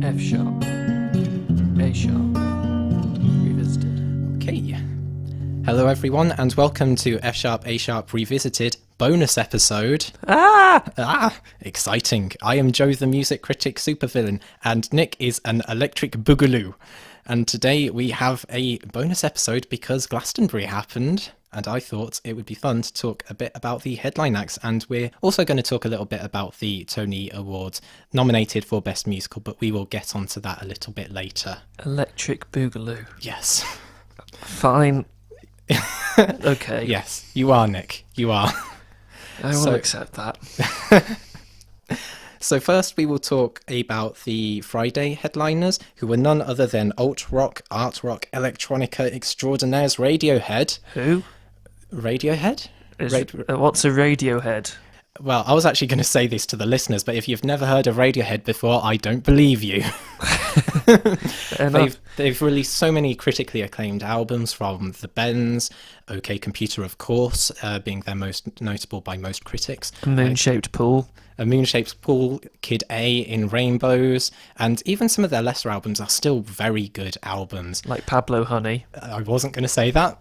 F sharp, A sharp, revisited. Okay. Hello everyone and welcome to F sharp, A sharp revisited bonus episode. Exciting. I am Joe the music critic supervillain and Nick is an electric boogaloo. And today we have a bonus episode because Glastonbury happened. And I thought it would be fun to talk a bit about the headline acts. And we're also going to talk a little bit about the Tony Awards nominated for Best Musical, but we will get onto that a little bit later. Electric Boogaloo. Yes. Fine. Okay. Yes, you are, Nick. You are. I will accept that. So first we will talk about the Friday headliners, who were none other than alt rock, art rock, electronica extraordinaires Radiohead. Who? Radiohead? What's a Radiohead? Well, I was actually going to say this to the listeners, but if you've never heard of Radiohead before, I don't believe you. They've released so many critically acclaimed albums, from The Bends, OK Computer, of course, being their most notable by most critics. A Moon-Shaped Pool. A Moon-Shaped Pool, Kid A, In Rainbows, and even some of their lesser albums are still very good albums. Like Pablo Honey. I wasn't going to say that.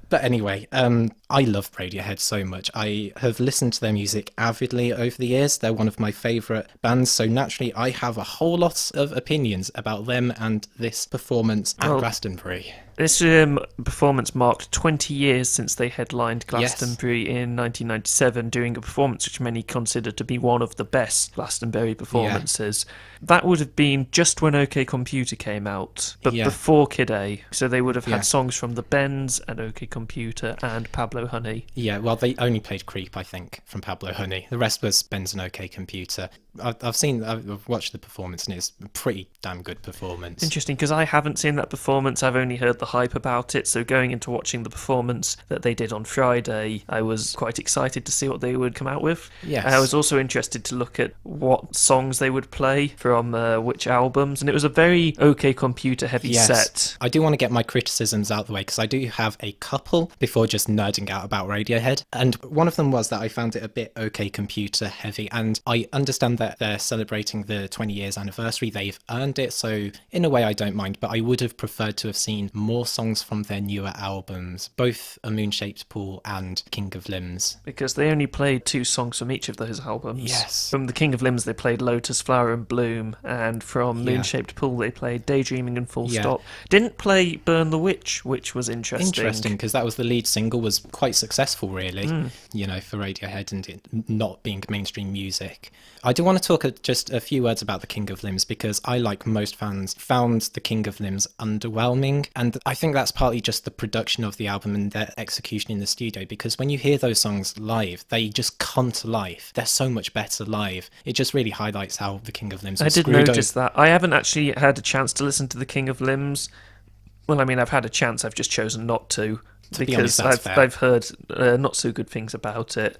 But anyway, I love Radiohead so much. I have listened to their music avidly over the years. They're one of my favourite bands, so naturally I have a whole lot of opinions about them and this performance at Glastonbury. This performance marked 20 years since they headlined Glastonbury in 1997, doing a performance which many consider to be one of the best Glastonbury performances. Yeah. That would have been just when OK Computer came out, but before Kid A. So they would have had songs from The Bends and OK Computer and Pablo Honey. Yeah, well, they only played Creep, I think, from Pablo Honey. The rest was Bends and OK Computer. I've watched the performance and it's a pretty damn good performance. Interesting, because I haven't seen that performance. I've only heard the hype about it, so going into watching the performance that they did on Friday, I was quite excited to see what they would come out with. Yes. I was also interested to look at what songs they would play from which albums, and it was a very OK Computer heavy set. I do want to get my criticisms out the way, because I do have a couple before just nerding out about Radiohead, and one of them was that I found it a bit OK Computer heavy, and I understand that they're celebrating the 20 years anniversary. They've earned it, so in a way I don't mind, but I would have preferred to have seen more songs from their newer albums, both A Moon-Shaped Pool and King of Limbs. Because they only played 2 songs from each of those albums. Yes. From the King of Limbs they played Lotus Flower and Bloom, and from Moon-Shaped Pool they played Daydreaming and Full Stop. Didn't play Burn the Witch, which was interesting. Interesting, because that was the lead single, was quite successful really, for Radiohead and it not being mainstream music. I do want to talk just a few words about the King of Limbs, because I, like most fans, found the King of Limbs underwhelming, and I think that's partly just the production of the album and their execution in the studio, because when you hear those songs live, they just come to life. They're so much better live. It just really highlights how the King of Limbs was screwed. I did notice that. I haven't actually had a chance to listen to the King of Limbs. Well, I mean, I've had a chance, I've just chosen not to because I've heard not so good things about it.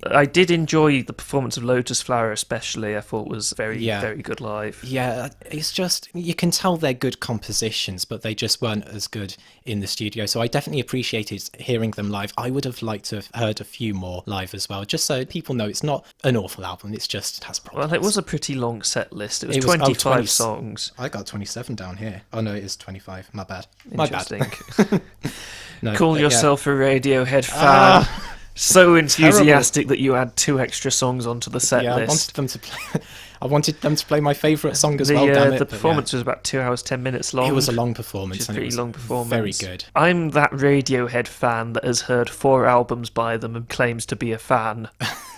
I did enjoy the performance of Lotus Flower especially. I thought was very good live. Yeah, it's just, you can tell they're good compositions, but they just weren't as good in the studio. So I definitely appreciated hearing them live. I would have liked to have heard a few more live as well, just so people know it's not an awful album, it's just has problems. Well, it was a pretty long set list. It was 25 songs. I got 27 down here. Oh no, it is 25. My bad. Interesting. My bad. No, Call yourself a Radiohead fan. So enthusiastic that you add 2 extra songs onto the set list. I wanted them to play my favourite song as well, damn it. The performance was about 2 hours, 10 minutes long. It was a long performance. Which is a pretty long performance. Very good. I'm that Radiohead fan that has heard 4 albums by them and claims to be a fan.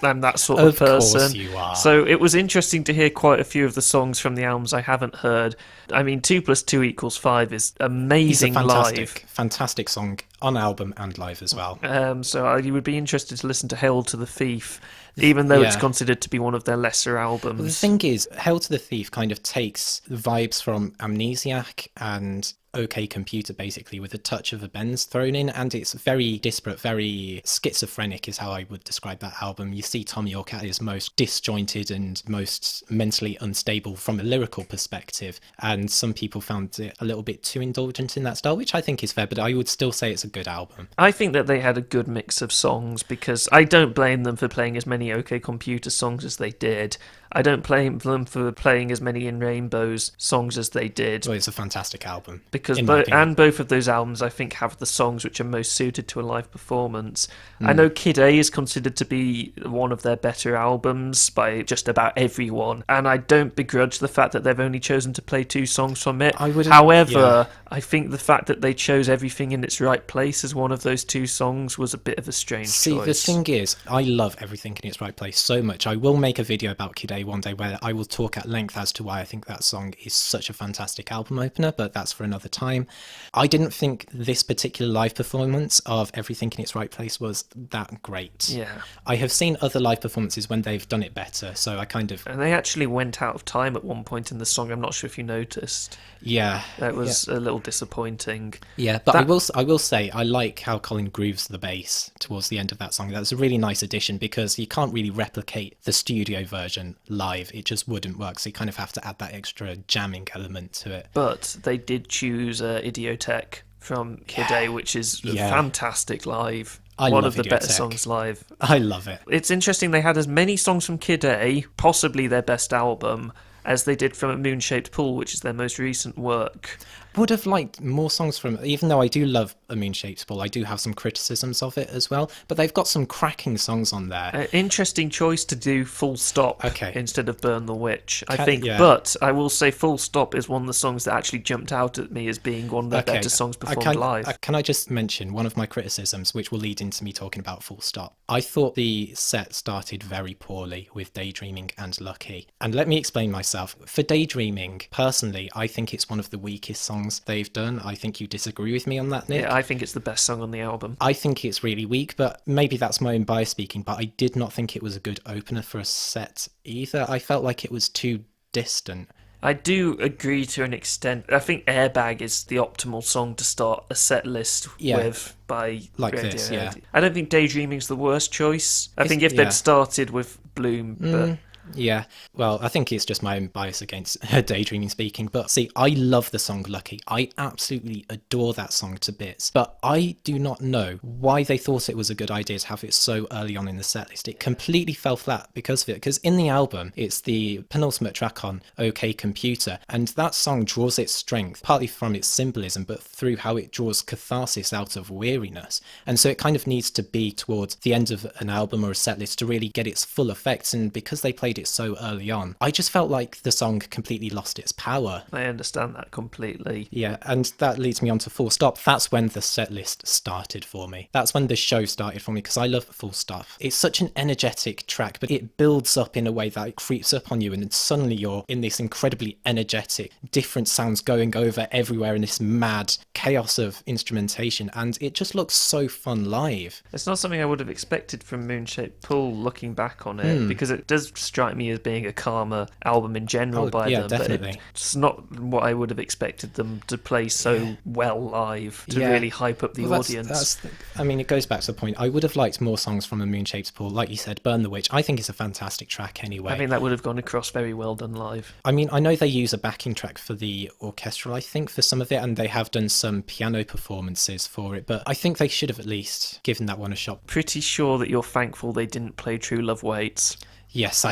I'm that sort of person. Of course you are. So it was interesting to hear quite a few of the songs from the albums I haven't heard. I mean, 2 + 2 = 5 is amazing live. Fantastic song on album and live as well. So you would be interested to listen to Hail to the Thief, even though it's considered to be one of their lesser albums. The thing is, Hail to the Thief kind of takes vibes from Amnesiac and OK Computer, basically, with a touch of a Benz thrown in, and it's very disparate, very schizophrenic is how I would describe that album. You see Tom York at his most disjointed and most mentally unstable from a lyrical perspective, and some people found it a little bit too indulgent in that style, which I think is fair, but I would still say it's a good album. I think that they had a good mix of songs, because I don't blame them for playing as many OK Computer songs as they did. I don't blame them for playing as many In Rainbows songs as they did. Well, it's a fantastic album. Because both of those albums, I think, have the songs which are most suited to a live performance. I know Kid A is considered to be one of their better albums by just about everyone, and I don't begrudge the fact that they've only chosen to play 2 songs from it. However, I think the fact that they chose Everything in Its Right Place as one of those 2 songs was a bit of a strange choice. See, the thing is, I love Everything in Its Right Place so much. I will make a video about Kid A one day where I will talk at length as to why I think that song is such a fantastic album opener, but that's for another time. I didn't think this particular live performance of Everything in Its Right Place was that great. Yeah. I have seen other live performances when they've done it better, so I kind of... And they actually went out of time at one point in the song. I'm not sure if you noticed. Yeah. That was a little disappointing. Yeah, but I will say I like how Colin grooves the bass towards the end of that song. That's a really nice addition because you can't really replicate the studio version live. It just wouldn't work, so you kind of have to add that extra jamming element to it. But they did choose Idiotech from Kid A, which is fantastic live. One of the better songs live. I love it. It's interesting they had as many songs from Kid A, possibly their best album, as they did from A Moon-Shaped Pool, which is their most recent work. Would have liked more songs from, even though I do love A Moon-Shaped Pool, I do have some criticisms of it as well, but they've got some cracking songs on there. Interesting choice to do Full Stop instead of Burn the Witch, I think. Yeah. But I will say Full Stop is one of the songs that actually jumped out at me as being one of the better songs performed live. Can I just mention one of my criticisms, which will lead into me talking about Full Stop? I thought the set started very poorly with Daydreaming and Lucky. And let me explain myself. For Daydreaming, personally, I think it's one of the weakest songs they've done. I think you disagree with me on that, Nick. Yeah, I think it's the best song on the album. I think it's really weak, but maybe that's my own bias speaking, but I did not think it was a good opener for a set either. I felt like it was too distant. I do agree to an extent. I think Airbag is the optimal song to start a set list with by Radiohead. This, yeah. I don't think Daydreaming's the worst choice. I think if they'd started with Bloom, but... Yeah, well, I think it's just my own bias against Daydreaming speaking, but see, I love the song Lucky. I absolutely adore that song to bits, but I do not know why they thought it was a good idea to have it so early on in the setlist. It completely fell flat because of it, because in the album, it's the penultimate track on OK Computer, and that song draws its strength, partly from its symbolism, but through how it draws catharsis out of weariness, and so it kind of needs to be towards the end of an album or a setlist to really get its full effects, and because they played it so early on, I just felt like the song completely lost its power. I understand that completely. Yeah, and that leads me on to Full Stop. That's when the set list started for me. That's when the show started for me, because I love Full Stop. It's such an energetic track, but it builds up in a way that it creeps up on you, and then suddenly you're in this incredibly energetic, different sounds going over everywhere in this mad chaos of instrumentation, and it just looks so fun live. It's not something I would have expected from Moon-Shaped Pool looking back on it, because it does strike me as being a calmer album in general by them, definitely. But it's not what I would have expected them to play so well live to really hype up the audience. I mean, it goes back to the point. I would have liked more songs from A Moon-Shaped Pool. Like you said, Burn the Witch, I think it's a fantastic track anyway. I think that would have gone across very well done live. I mean, I know they use a backing track for the orchestral, I think, for some of it, and they have done some piano performances for it, but I think they should have at least given that one a shot. Pretty sure that you're thankful they didn't play True Love Waits. Yes,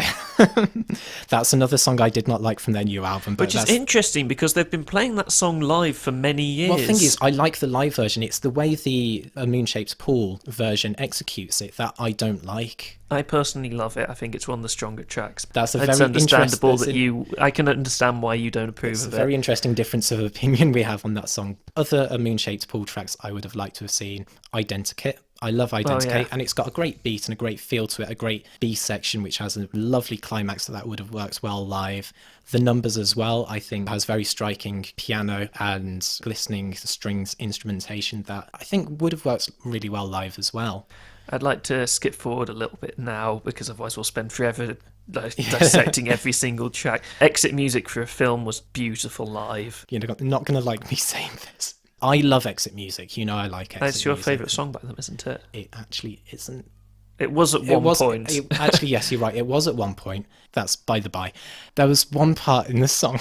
that's another song I did not like from their new album. But which is interesting because they've been playing that song live for many years. Well, the thing is, I like the live version. It's the way the Moon-Shaped Pool version executes it that I don't like. I personally love it. I think it's one of the stronger tracks. That's it's understandable that I can understand why you don't approve of it. It's a very interesting difference of opinion we have on that song. Other Moon-Shaped Pool tracks I would have liked to have seen. Identikit. I love Identikit, and it's got a great beat and a great feel to it, a great B section which has a lovely climax that would have worked well live. The Numbers as well, I think, has very striking piano and glistening strings instrumentation that I think would have worked really well live as well. I'd like to skip forward a little bit now because otherwise we'll spend forever dissecting every single track. Exit music for a film was beautiful live. You're not going to like me saying this. I love Exit Music. You know I like Exit Music. It's your favourite song by them, isn't it? It actually isn't. It was at one point. Actually, yes, you're right. It was at one point. That's by the by. There was one part in the song.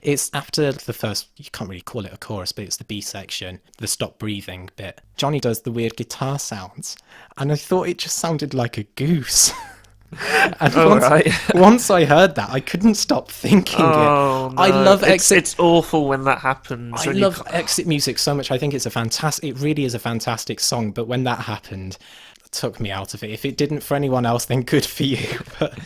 It's after the first, you can't really call it a chorus, but it's the B section, the stop breathing bit. Johnny does the weird guitar sounds, and I thought it just sounded like a goose. And Right. once I heard that, I couldn't stop thinking Oh, it. no. I love It's awful when that happens. I love exit music so much. I think it's it really is a fantastic song. But when that happened, it took me out of it. If it didn't for anyone else, then good for you. But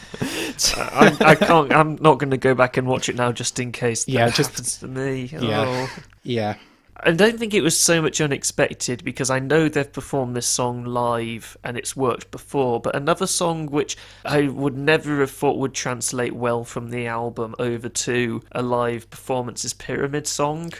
I can't. I'm not going to go back and watch it now, just in case that happens to me. Yeah, Oh. yeah. I don't think it was so much unexpected because I know they've performed this song live and it's worked before, but another song which I would never have thought would translate well from the album over to a live performance is Pyramid Song.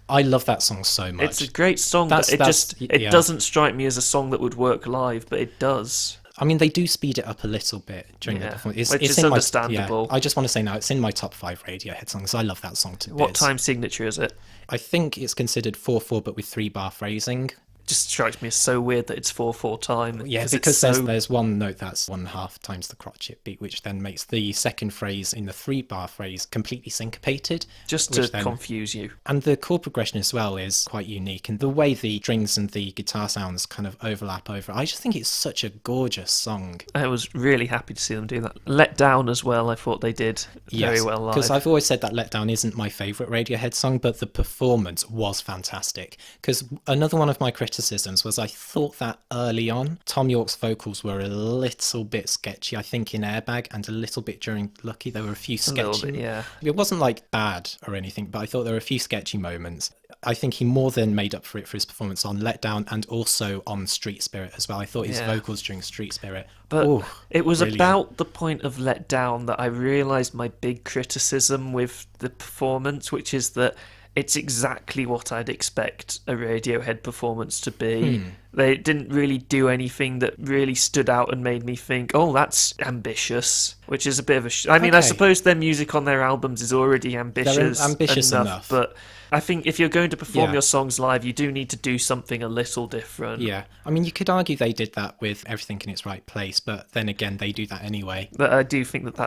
I love that song so much. It's a great song, but it doesn't strike me as a song that would work live, but it does. I mean, they do speed it up a little bit during the performance. It's understandable. I just want to say now, it's in my top 5 Radiohead songs. I love that song to bits. What time signature is it? I think it's considered 4/4, but with 3-bar phrasing. Just strikes me as so weird that it's 4/4 time. Yeah, because there's one note that's 1/2 times the crotchet beat, which then makes the second phrase in the 3-bar phrase completely syncopated. Just to confuse you. And the chord progression as well is quite unique, and the way the strings and the guitar sounds kind of overlap over. I just think it's such a gorgeous song. I was really happy to see them do that. Let Down as well, I thought they did very well live. Because I've always said that Let Down isn't my favourite Radiohead song, but the performance was fantastic. Because another one of my criticisms was I thought that early on, Tom York's vocals were a little bit sketchy. I think in Airbag and a little bit during Lucky, there were a few sketchy. It wasn't like bad or anything, but I thought there were a few sketchy moments. I think he more than made up for it for his performance on Let Down and also on Street Spirit as well. I thought his vocals during Street Spirit. But it was brilliant. About the point of Let Down that I realised my big criticism with the performance, which is that it's exactly what I'd expect a Radiohead performance to be. They didn't really do anything that really stood out and made me think, oh, that's ambitious, which is a bit of a... I mean, I suppose their music on their albums is already ambitious enough, but I think if you're going to perform your songs live, you do need to do something a little different. Yeah, I mean, you could argue they did that with Everything in Its Right Place, but then again, they do that anyway. But I do think that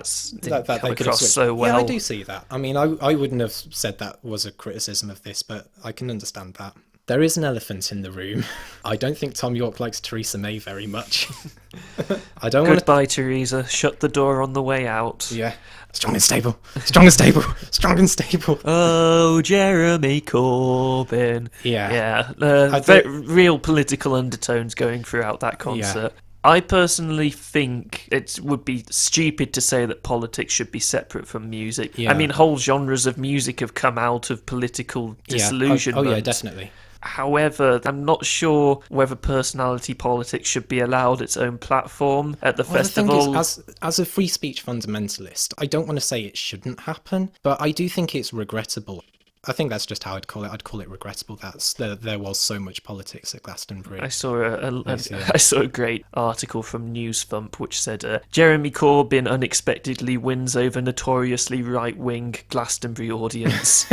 come across so well. Yeah, I do see that. I mean, I wouldn't have said that was a criticism of this, but I can understand that. There is an elephant in the room. I don't think Tom York likes Theresa May very much. Goodbye, Theresa. Shut the door on the way out. Yeah. Strong and stable. Strong and stable. Strong and stable. Oh, Jeremy Corbyn. Yeah. Yeah. Real political undertones going throughout that concert. Yeah. I personally think it would be stupid to say that politics should be separate from music. Yeah. I mean, whole genres of music have come out of political disillusionment. Oh, yeah, definitely. However, I'm not sure whether personality politics should be allowed its own platform at the festival. The thing is, as a free speech fundamentalist, I don't want to say it shouldn't happen, but I do think it's regrettable. I think that's just how I'd call it. I'd call it regrettable that there was so much politics at Glastonbury. I saw a great article from News Thump which said Jeremy Corbyn unexpectedly wins over notoriously right-wing Glastonbury audience.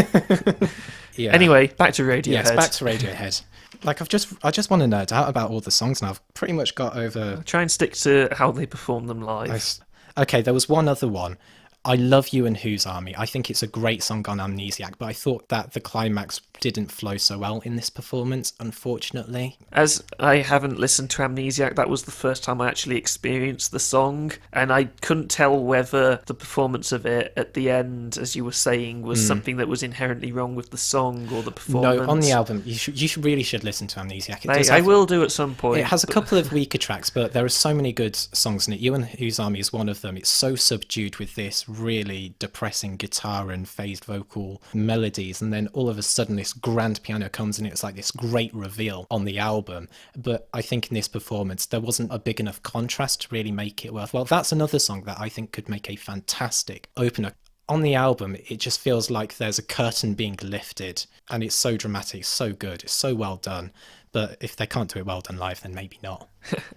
Yeah. Anyway, back to Radiohead. Yes, back to Radiohead. Like I just want to nerd out about all the songs, and I've pretty much got over. Try and stick to how they perform them live. Okay, there was one other one. I love You and Whose Army. I think it's a great song on Amnesiac, but I thought that the climax didn't flow so well in this performance, unfortunately. As I haven't listened to Amnesiac, that was the first time I actually experienced the song, and I couldn't tell whether the performance of it at the end, as you were saying, was something that was inherently wrong with the song or the performance. No, on the album, you really should listen to Amnesiac. I will do at some point. It has a couple of weaker tracks, but there are so many good songs in it. You and Whose Army is one of them. It's so subdued with this really depressing guitar and phased vocal melodies, and then all of a sudden this grand piano comes and it's like this great reveal on the album. But I think in this performance there wasn't a big enough contrast to really make it worthwhile. That's another song that I think could make a fantastic opener. On the album, it just feels like there's a curtain being lifted, and it's so dramatic, so good, it's so well done. But if they can't do it well done live, then maybe not.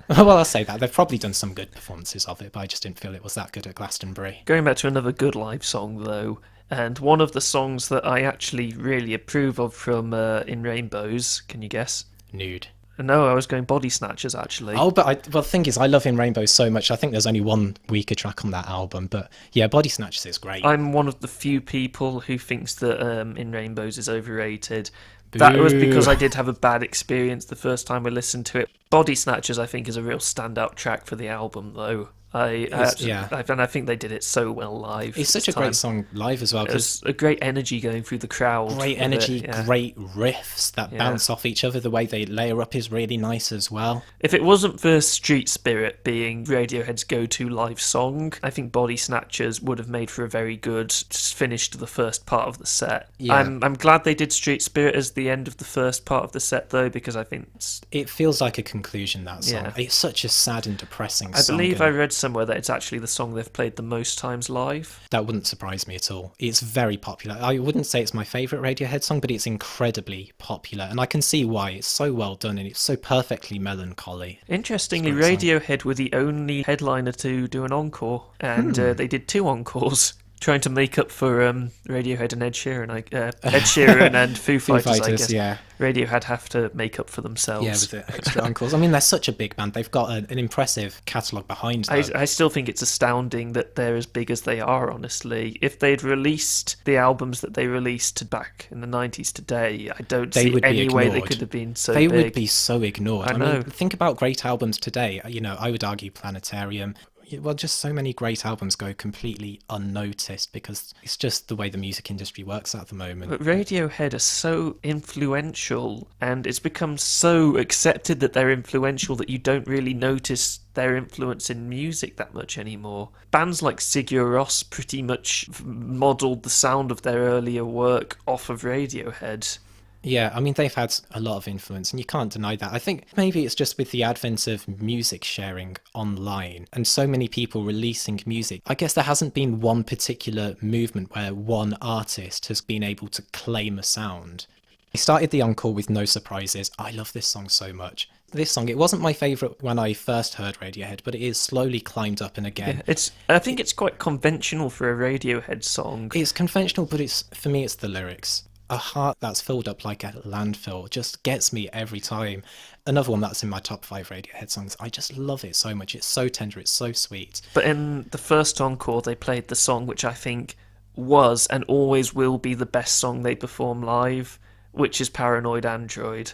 Well, I'll say that. They've probably done some good performances of it, but I just didn't feel it was that good at Glastonbury. Going back to another good live song, though, and one of the songs that I actually really approve of from In Rainbows, can you guess? Nude. No, I was going Body Snatchers, actually. Oh, but the thing is, I love In Rainbows so much. I think there's only one weaker track on that album, but yeah, Body Snatchers is great. I'm one of the few people who thinks that In Rainbows is overrated. That was because I did have a bad experience the first time I listened to it. Body Snatchers, I think, is a real standout track for the album, though. And I think they did it so well live. It's such a great song live as well. There's a great energy going through the crowd. Great energy, great riffs that bounce off each other. The way they layer up is really nice as well. If it wasn't for Street Spirit being Radiohead's go-to live song, I think Body Snatchers would have made for a very good finish to the first part of the set. Yeah. I'm glad they did Street Spirit as the end of the first part of the set, though, because I think it feels like a conclusion, that song. Yeah. It's such a sad and depressing song. I believe I read somewhere that it's actually the song they've played the most times live. That wouldn't surprise me at all. It's very popular. I wouldn't say it's my favourite Radiohead song, but it's incredibly popular, and I can see why. It's so well done, and it's so perfectly melancholy. Interestingly, Radiohead were the only headliner to do an encore, and they did 2 encores. Trying to make up for Radiohead and Ed Sheeran and Foo Fighters, I guess. Yeah. Radiohead have to make up for themselves. Yeah, with the extra encores. I mean, they're such a big band. They've got an impressive catalogue behind them. I still think it's astounding that they're as big as they are, honestly. If they'd released the albums that they released back in the 90s today, I don't see any way they could have been so big. They would be so ignored. I know. Mean, think about great albums today. I would argue Planetarium. Well, just so many great albums go completely unnoticed because it's just the way the music industry works at the moment. But Radiohead are so influential, and it's become so accepted that they're influential that you don't really notice their influence in music that much anymore. Bands like Sigur Rós pretty much modelled the sound of their earlier work off of Radiohead. Yeah, I mean, they've had a lot of influence, and you can't deny that. I think maybe it's just with the advent of music sharing online and so many people releasing music. I guess there hasn't been one particular movement where one artist has been able to claim a sound. I started the encore with No Surprises. I love this song so much. This song, it wasn't my favourite when I first heard Radiohead, but it is slowly climbed up and again. Yeah, I think it's quite conventional for a Radiohead song. It's conventional, but for me, it's the lyrics. A heart that's filled up like a landfill just gets me every time. Another one that's in my top 5 Radiohead songs. I just love it so much. It's so tender, it's so sweet. But in the first encore, they played the song which I think was and always will be the best song they perform live, which is Paranoid Android.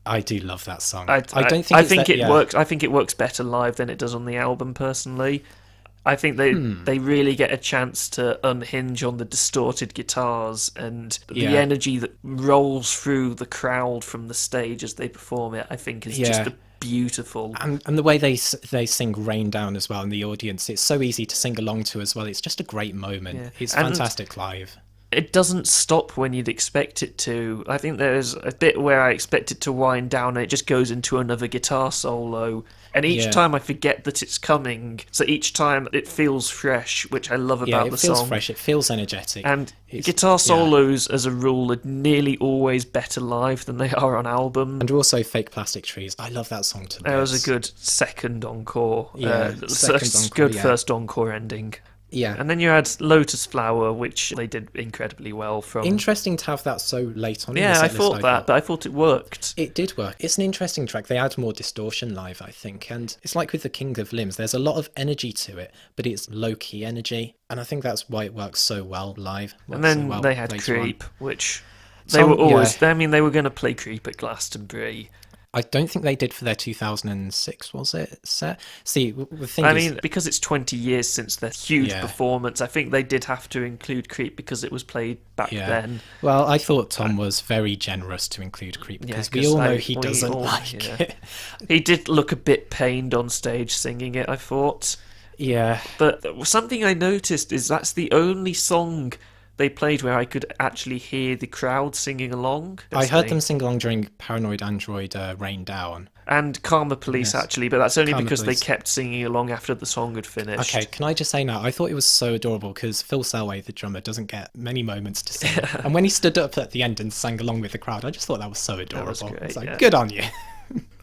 I do love that song. I think it works better live than it does on the album, personally. I think they really get a chance to unhinge on the distorted guitars and the energy that rolls through the crowd from the stage as they perform it. I think is just beautiful. And the way they sing Rain Down as well in the audience, it's so easy to sing along to as well. It's just a great moment. Yeah. It's fantastic live. It doesn't stop when you'd expect it to. I think there's a bit where I expect it to wind down and it just goes into another guitar solo. And each time I forget that it's coming. So each time it feels fresh, which I love about the song. Yeah, it feels fresh. It feels energetic. And guitar solos, as a rule, are nearly always better live than they are on album. And also Fake Plastic Trees. I love that song too. That was a good second encore. Good first encore ending. Yeah. And then you had Lotus Flower, which they did incredibly well from. Interesting to have that so late on. Yeah, I thought that, but I thought it worked. It did work. It's an interesting track. They add more distortion live, I think. And it's like with The King of Limbs, there's a lot of energy to it, but it's low-key energy. And I think that's why it works so well live. And then they had Creep, which they were always... Yeah. I mean, they were going to play Creep at Glastonbury. I don't think they did for their 2006, was it, set? See, the thing is... because it's 20 years since their huge performance, I think they did have to include Creep because it was played back then. Well, I thought Tom was very generous to include Creep because we all know he doesn't like it. He did look a bit pained on stage singing it, I thought. Yeah. But something I noticed is that's the only song they played where I could actually hear the crowd singing along. I heard them sing along during Paranoid Android Rain Down. And Karma Police, actually, but that's only because they kept singing along after the song had finished. Okay, can I just say now, I thought it was so adorable because Phil Selway, the drummer, doesn't get many moments to sing. And when he stood up at the end and sang along with the crowd, I just thought that was so adorable. That was great, it's like, good on you.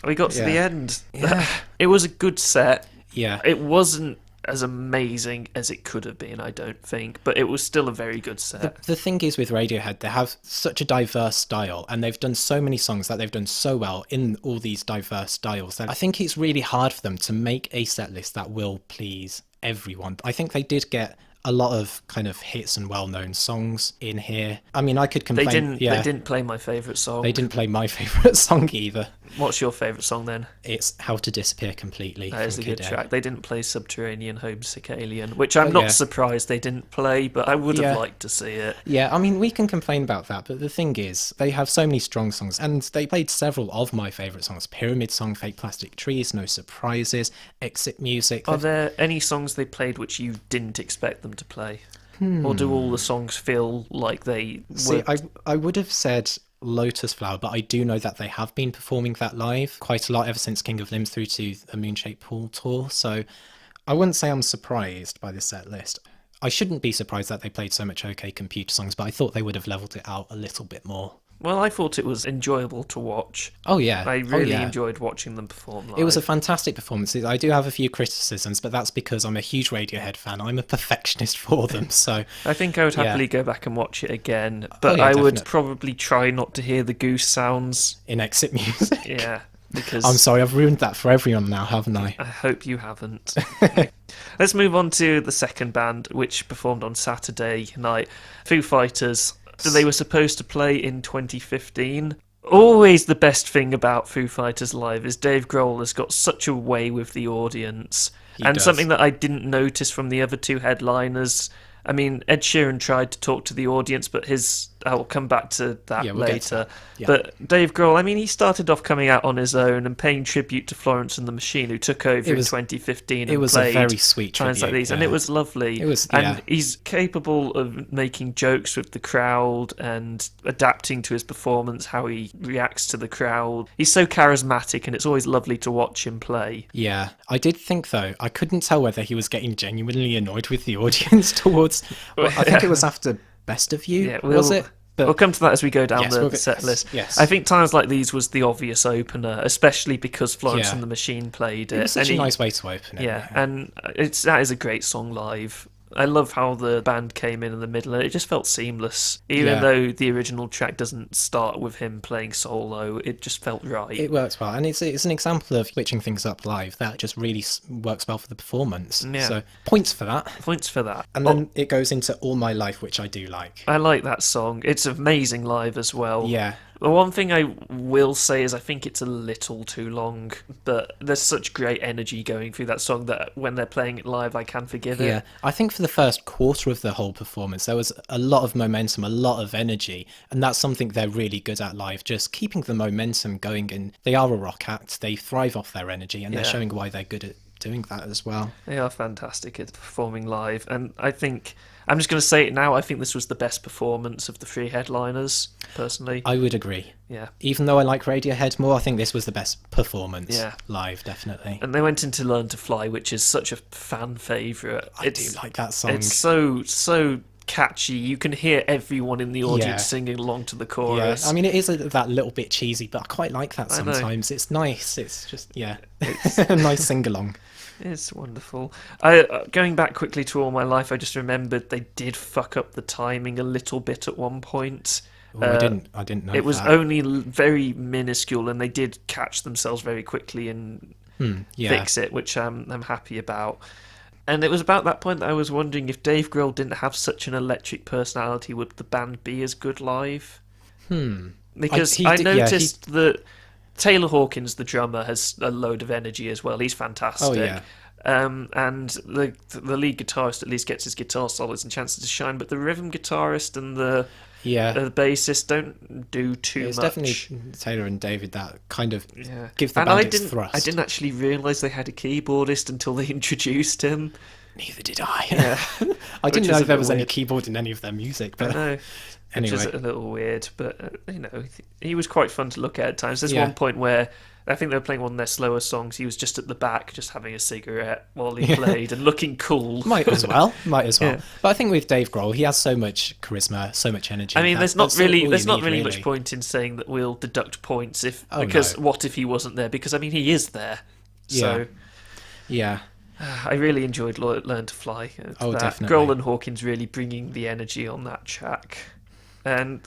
We got to the end. Yeah. It was a good set. Yeah. It wasn't as amazing as it could have been, I don't think, but it was still a very good set. The thing is with Radiohead, they have such a diverse style, and they've done so many songs that they've done so well in all these diverse styles that I think it's really hard for them to make a set list that will please everyone. I think they did get a lot of kind of hits and well-known songs in here. I mean, I could complain. They didn't play my favourite song. They didn't play my favourite song either. What's your favourite song then? It's How to Disappear Completely. That is a from good Kid A. track. They didn't play Subterranean Homesick Alien, which I'm not surprised they didn't play, but I would have liked to see it. Yeah, I mean, we can complain about that, but the thing is, they have so many strong songs, and they played several of my favourite songs. Pyramid Song, Fake Plastic Trees, No Surprises, Exit Music. Are there any songs they played which you didn't expect them to play? Or do all the songs feel like they were... See, I would have said Lotus Flower, but I do know that they have been performing that live quite a lot ever since King of Limbs through to a Moonshaped Pool tour, so I wouldn't say I'm surprised by the set list. I shouldn't be surprised that they played so much OK Computer songs, but I thought they would have levelled it out a little bit more. Well, I thought it was enjoyable to watch. Oh, yeah. I really enjoyed watching them perform live. It was a fantastic performance. I do have a few criticisms, but that's because I'm a huge Radiohead fan. I'm a perfectionist for them, so... I think I would happily go back and watch it again, but I would probably try not to hear the goose sounds. In Exit Music? Yeah, because... I'm sorry, I've ruined that for everyone now, haven't I? I hope you haven't. Let's move on to the second band, which performed on Saturday night. Foo Fighters... They were supposed to play in 2015. Always the best thing about Foo Fighters Live is Dave Grohl has got such a way with the audience. He does. Something that I didn't notice from the other two headliners. I mean, Ed Sheeran tried to talk to the audience, but I'll come back to that later. Yeah. But Dave Grohl, I mean, he started off coming out on his own and paying tribute to Florence and the Machine, who took over in 2015 and played a very sweet times tribute, like these, and it was lovely. And he's capable of making jokes with the crowd and adapting to his performance, how he reacts to the crowd. He's so charismatic, and it's always lovely to watch him play. Yeah, I did think, though, I couldn't tell whether he was getting genuinely annoyed with the audience towards... Well, I think it was after Best of You, was it? But we'll come to that as we go down the set list. Yes. I think Times Like These was the obvious opener, especially because Florence and the Machine played it. It was such a nice way to open it. Yeah, and that is a great song live. I love how the band came in the middle, and it just felt seamless. Even though the original track doesn't start with him playing solo, it just felt right. It works well, and it's an example of switching things up live that just really works well for the performance. Yeah. So points for that. Points for that. And then it goes into All My Life, which I do like. I like that song. It's amazing live as well. Yeah. The one thing I will say is I think it's a little too long, but there's such great energy going through that song that when they're playing it live, I can forgive it. Yeah, I think for the first quarter of the whole performance, there was a lot of momentum, a lot of energy, and that's something they're really good at live, just keeping the momentum going. And they are a rock act, they thrive off their energy, and they're showing why they're good at doing that as well. They are fantastic at performing live, and I think... I'm just going to say it now, I think this was the best performance of the three headliners, personally. I would agree. Yeah. Even though I like Radiohead more, I think this was the best performance live, definitely. And they went into Learn to Fly, which is such a fan favourite. I do like that song. It's so catchy. You can hear everyone in the audience singing along to the chorus. Yeah. I mean, it is that little bit cheesy, but I quite like that sometimes. It's nice. It's just, it's a nice sing-along. It's wonderful. Going back quickly to All My Life, I just remembered they did fuck up the timing a little bit at one point. Ooh, I didn't know it was only very minuscule, and they did catch themselves very quickly and fix it, which I'm happy about. And it was about that point that I was wondering if Dave Grohl didn't have such an electric personality, would the band be as good live? Because I noticed that Taylor Hawkins, the drummer, has a load of energy as well. He's fantastic. Oh, yeah. And the lead guitarist at least gets his guitar solos and chances to shine, but the rhythm guitarist and the bassist don't do too much. It's definitely Taylor and David that kind of give the band its thrust. I didn't actually realise they had a keyboardist until they introduced him. Neither did I. Yeah. I didn't know there was any keyboard in any of their music, but... No. Anyway. Which is a little weird, but he was quite fun to look at times. There's one point where I think they were playing one of their slower songs. He was just at the back, just having a cigarette while he played and looking cool. Might as well. Yeah. But I think with Dave Grohl, he has so much charisma, so much energy. I mean, there's not really much point in saying that we'll deduct points what if he wasn't there? Because I mean, he is there. So yeah. I really enjoyed Learn to Fly. Definitely. Grohl and Hawkins really bringing the energy on that track. And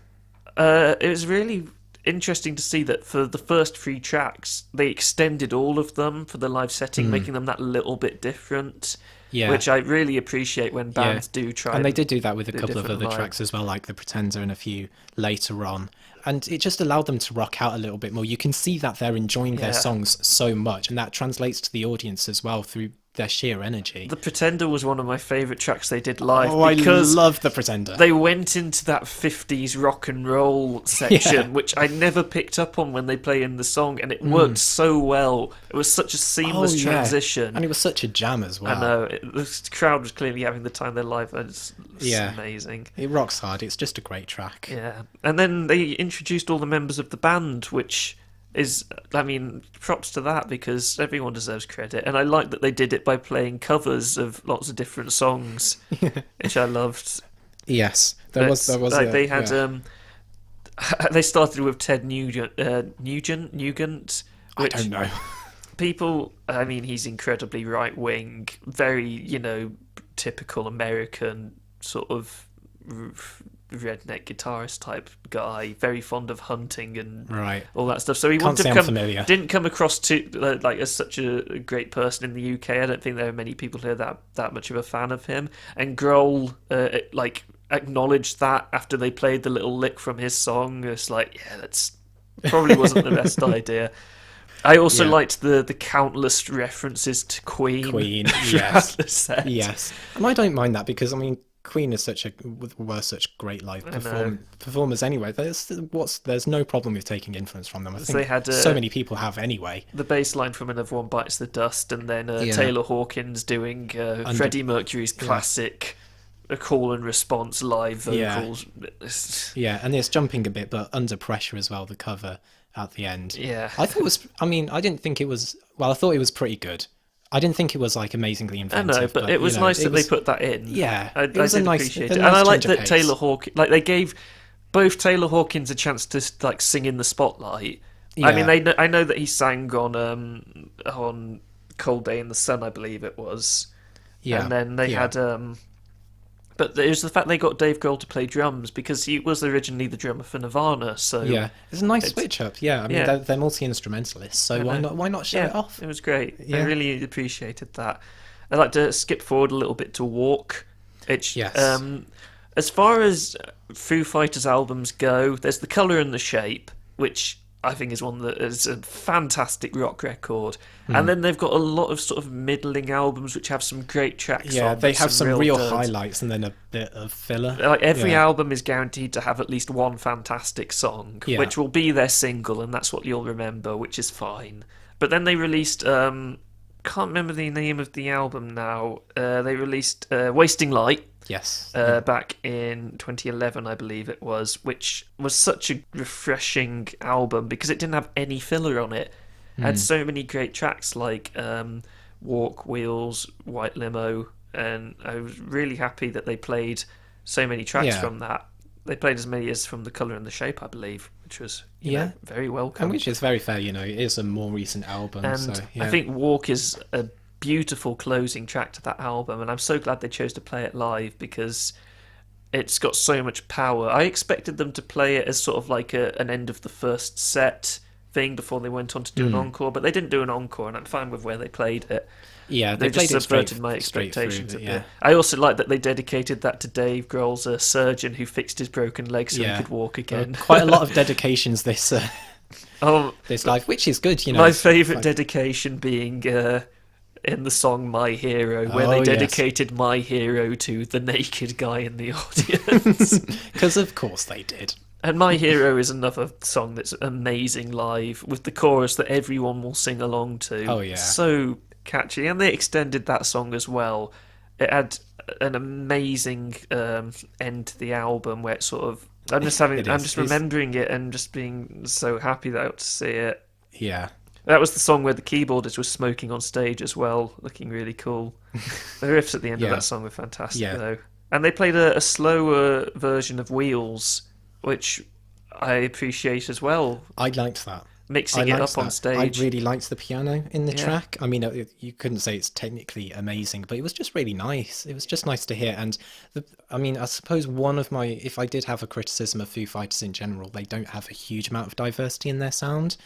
it was really interesting to see that for the first three tracks, they extended all of them for the live setting, making them that little bit different. Yeah. which I really appreciate when bands do try. And they did do that with a do couple of different other live. tracks as well, like The Pretender and a few later on. And it just allowed them to rock out a little bit more. You can see that they're enjoying their songs so much, and that translates to the audience as well through their sheer energy. The Pretender was one of my favourite tracks they did live because I love The Pretender. They went into that 50s rock and roll section, which I never picked up on when they play in the song, and it worked so well. It was such a seamless transition. And it was such a jam as well. I know. The crowd was clearly having the time of their life. It's amazing. It rocks hard. It's just a great track. Yeah. And then they introduced all the members of the band, which is, I mean, props to that, because everyone deserves credit. And I like that they did it by playing covers of lots of different songs, which I loved. Yes, there was. Like they had. They started with Ted Nugent. Which I don't know. People, I mean, he's incredibly right wing, very, typical American sort of redneck guitarist type guy, very fond of hunting and all that stuff. So he didn't come across as such a great person in the UK. I don't think there are many people who are that much of a fan of him. And Grohl acknowledged that after they played the little lick from his song. It's like, that's probably wasn't the best idea. I also liked the countless references to Queen. Yes, yes, and I don't mind that, because I mean, Queen is were such great live performers anyway. There's no problem with taking influence from them. I think they had, so many people have anyway. The bass line from Another One Bites the Dust, and then Taylor Hawkins doing Freddie Mercury's classic a call and response live vocals. Yeah, and it's jumping a bit, but Under Pressure as well, the cover at the end. Yeah. I didn't think it was, I thought it was pretty good. I didn't think it was like amazingly inventive. I know, but it was nice that they put that in. Yeah, I did appreciate it. And I like that Taylor Hawkins, they gave both Taylor Hawkins a chance to sing in the spotlight. Yeah. I mean, I know that he sang on Cold Day in the Sun, I believe it was. Yeah. And then they had but it was the fact they got Dave Grohl to play drums, because he was originally the drummer for Nirvana. So it's a nice switch up. Yeah, I mean they're multi-instrumentalists, so why not show it off? It was great. I really appreciated that. I'd like to skip forward a little bit to Walk. As far as Foo Fighters albums go, there's The Colour and the Shape, which I think is one that is a fantastic rock record. And then they've got a lot of sort of middling albums which have some great tracks. Yeah, they have some real highlights and then a bit of filler. Like every album is guaranteed to have at least one fantastic song, which will be their single, and that's what you'll remember, which is fine. But then they released, can't remember the name of the album now. They released Wasting Light. Yes. Back in 2011, I believe it was, which was such a refreshing album because it didn't have any filler on it. It had so many great tracks like Walk, Wheels, White Limo, and I was really happy that they played so many tracks from that. They played as many as from The Colour and the Shape, I believe, which was very welcome. And which is very fair, it is a more recent album. And I think Walk is a beautiful closing track to that album, and I'm so glad they chose to play it live because it's got so much power. I expected them to play it as sort of like an end of the first set thing before they went on to do an encore, but they didn't do an encore, and I'm fine with where they played it. Yeah, they just subverted my expectations a bit. I also like that they dedicated that to Dave Grohl's surgeon who fixed his broken leg so he could walk again. Quite a lot of dedications this live, which is good. My favourite dedication being in the song My Hero, where they dedicated My Hero to the naked guy in the audience. Because of course they did. And My Hero is another song that's amazing live, with the chorus that everyone will sing along to. Oh yeah. So catchy. And they extended that song as well. It had an amazing end to the album where it sort of... I'm just remembering it and just being so happy that I got to see it. Yeah. That was the song where the keyboardist was smoking on stage as well, looking really cool. The riffs at the end of that song were fantastic, though. And they played a slower version of Wheels, which I appreciate as well. I liked that. Mixing it up on stage. I really liked the piano in the track. I mean, you couldn't say it's technically amazing, but it was just really nice. It was just nice to hear. And I suppose if I did have a criticism of Foo Fighters in general, they don't have a huge amount of diversity in their sound.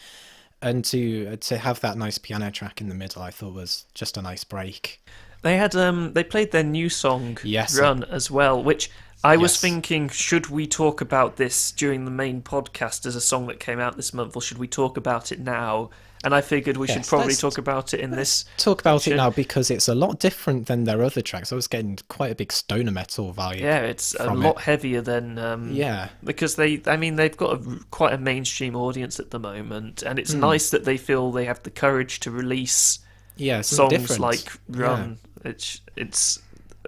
And to have that nice piano track in the middle, I thought was just a nice break. They played their new song Yes. Run as well, which I was Yes. thinking, should we talk about this during the main podcast as a song that came out this month, or should we talk about it now? And I figured we should probably talk about it in this. Talk about it now, because it's a lot different than their other tracks. I was getting quite a big stoner metal vibe. Yeah, it's a lot heavier than because they've got quite a mainstream audience at the moment, and it's nice that they feel they have the courage to release songs different. Like Run. Yeah. It's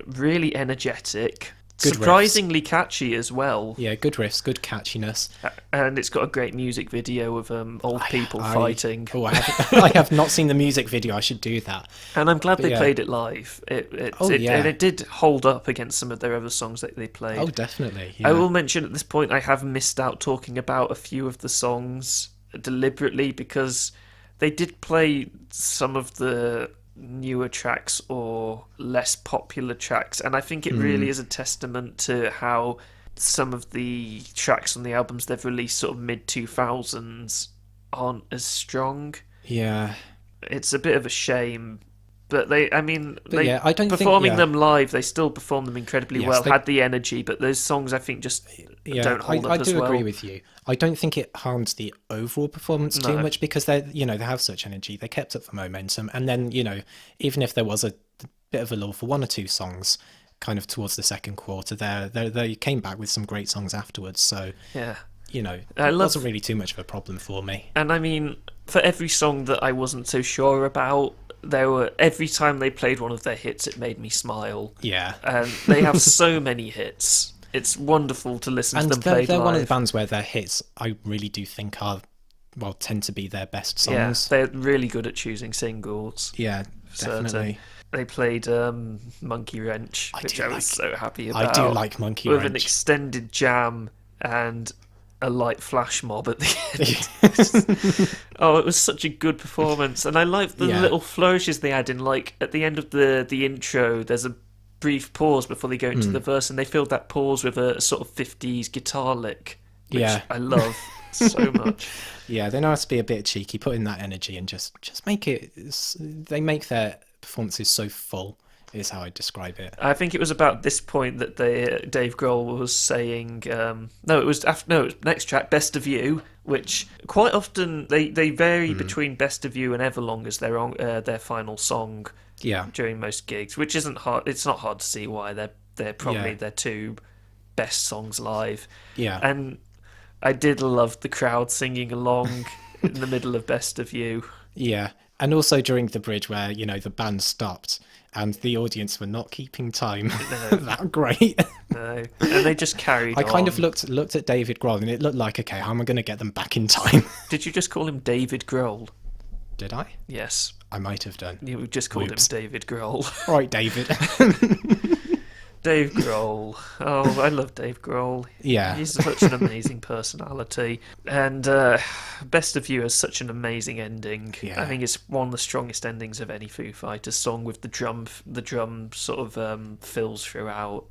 really energetic. Good surprisingly riffs. Catchy as well. Yeah, good riffs, good catchiness. And it's got a great music video of old people fighting. I have not seen the music video. I should do that. And I'm glad they played it live. And it did hold up against some of their other songs that they played. Oh, definitely. Yeah. I will mention at this point I have missed out talking about a few of the songs deliberately, because they did play some of the newer tracks or less popular tracks, and I think it really is a testament to how some of the tracks on the albums they've released sort of mid-2000s aren't as strong. Yeah, it's a bit of a shame, but I don't performing them live, they still perform them incredibly well. Had the energy, but those songs I think just don't hold up as well. I do agree with you. I don't think it harms the overall performance too much, because they have such energy. They kept up the momentum, and then even if there was a bit of a lull for one or two songs, kind of towards the second quarter, they came back with some great songs afterwards. So it wasn't really too much of a problem for me. And I mean, for every song that I wasn't so sure about, every time they played one of their hits, it made me smile. Yeah, and they have so many hits. It's wonderful to listen to them play live. They're one of the bands where their hits, I really do think, tend to be their best songs. Yeah, they're really good at choosing singles. Yeah, definitely. They played Monkey Wrench, which I was so happy about. I do like Monkey Wrench. With an extended jam and a light flash mob at the end. Oh, it was such a good performance. And I liked the little flourishes they had in, like, at the end of the intro, there's a brief pause before they go into the verse, and they filled that pause with a sort of 50s guitar lick, which I love so much. Yeah, they know how to be a bit cheeky, put in that energy, and just make it. They make their performances so full, is how I describe it. I think it was about this point that Dave Grohl was saying, it was next track, Best of You, which quite often they vary between Best of You and Everlong as their final song. Yeah. During most gigs, which isn't hard. It's not hard to see why they're probably their two best songs live. Yeah. And I did love the crowd singing along in the middle of Best of You. Yeah. And also during the bridge where, the band stopped and the audience were not keeping time. That great. No. And they just carried on. I kind of looked at David Grohl, and it looked like, okay, how am I going to get them back in time? Did you just call him David Grohl? Did I? Yes. I might have done. You just called him David Grohl. Right, David. Dave Grohl. Oh, I love Dave Grohl. Yeah. He's such an amazing personality. And Best of You has such an amazing ending. Yeah. I think it's one of the strongest endings of any Foo Fighters song, with the drum sort of fills throughout.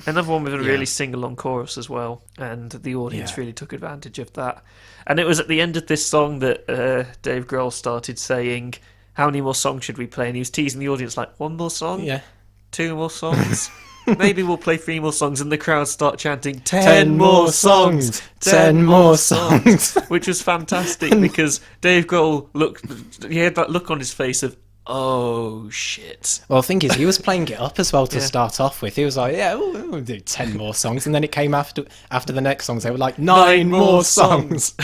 Another one with a really sing-along chorus as well, and the audience really took advantage of that. And it was at the end of this song that Dave Grohl started saying, how many more songs should we play? And he was teasing the audience like, one more song? Yeah. 2 more songs? Maybe we'll play 3 more songs, and the crowd start chanting 10 more songs, 10 more songs, which was fantastic because Dave Grohl had that look on his face of, oh shit. Well, the thing is, he was playing it up as well to start off with. He was like, we'll do 10 more songs, and then it came after the next songs. They were like, 9 more songs.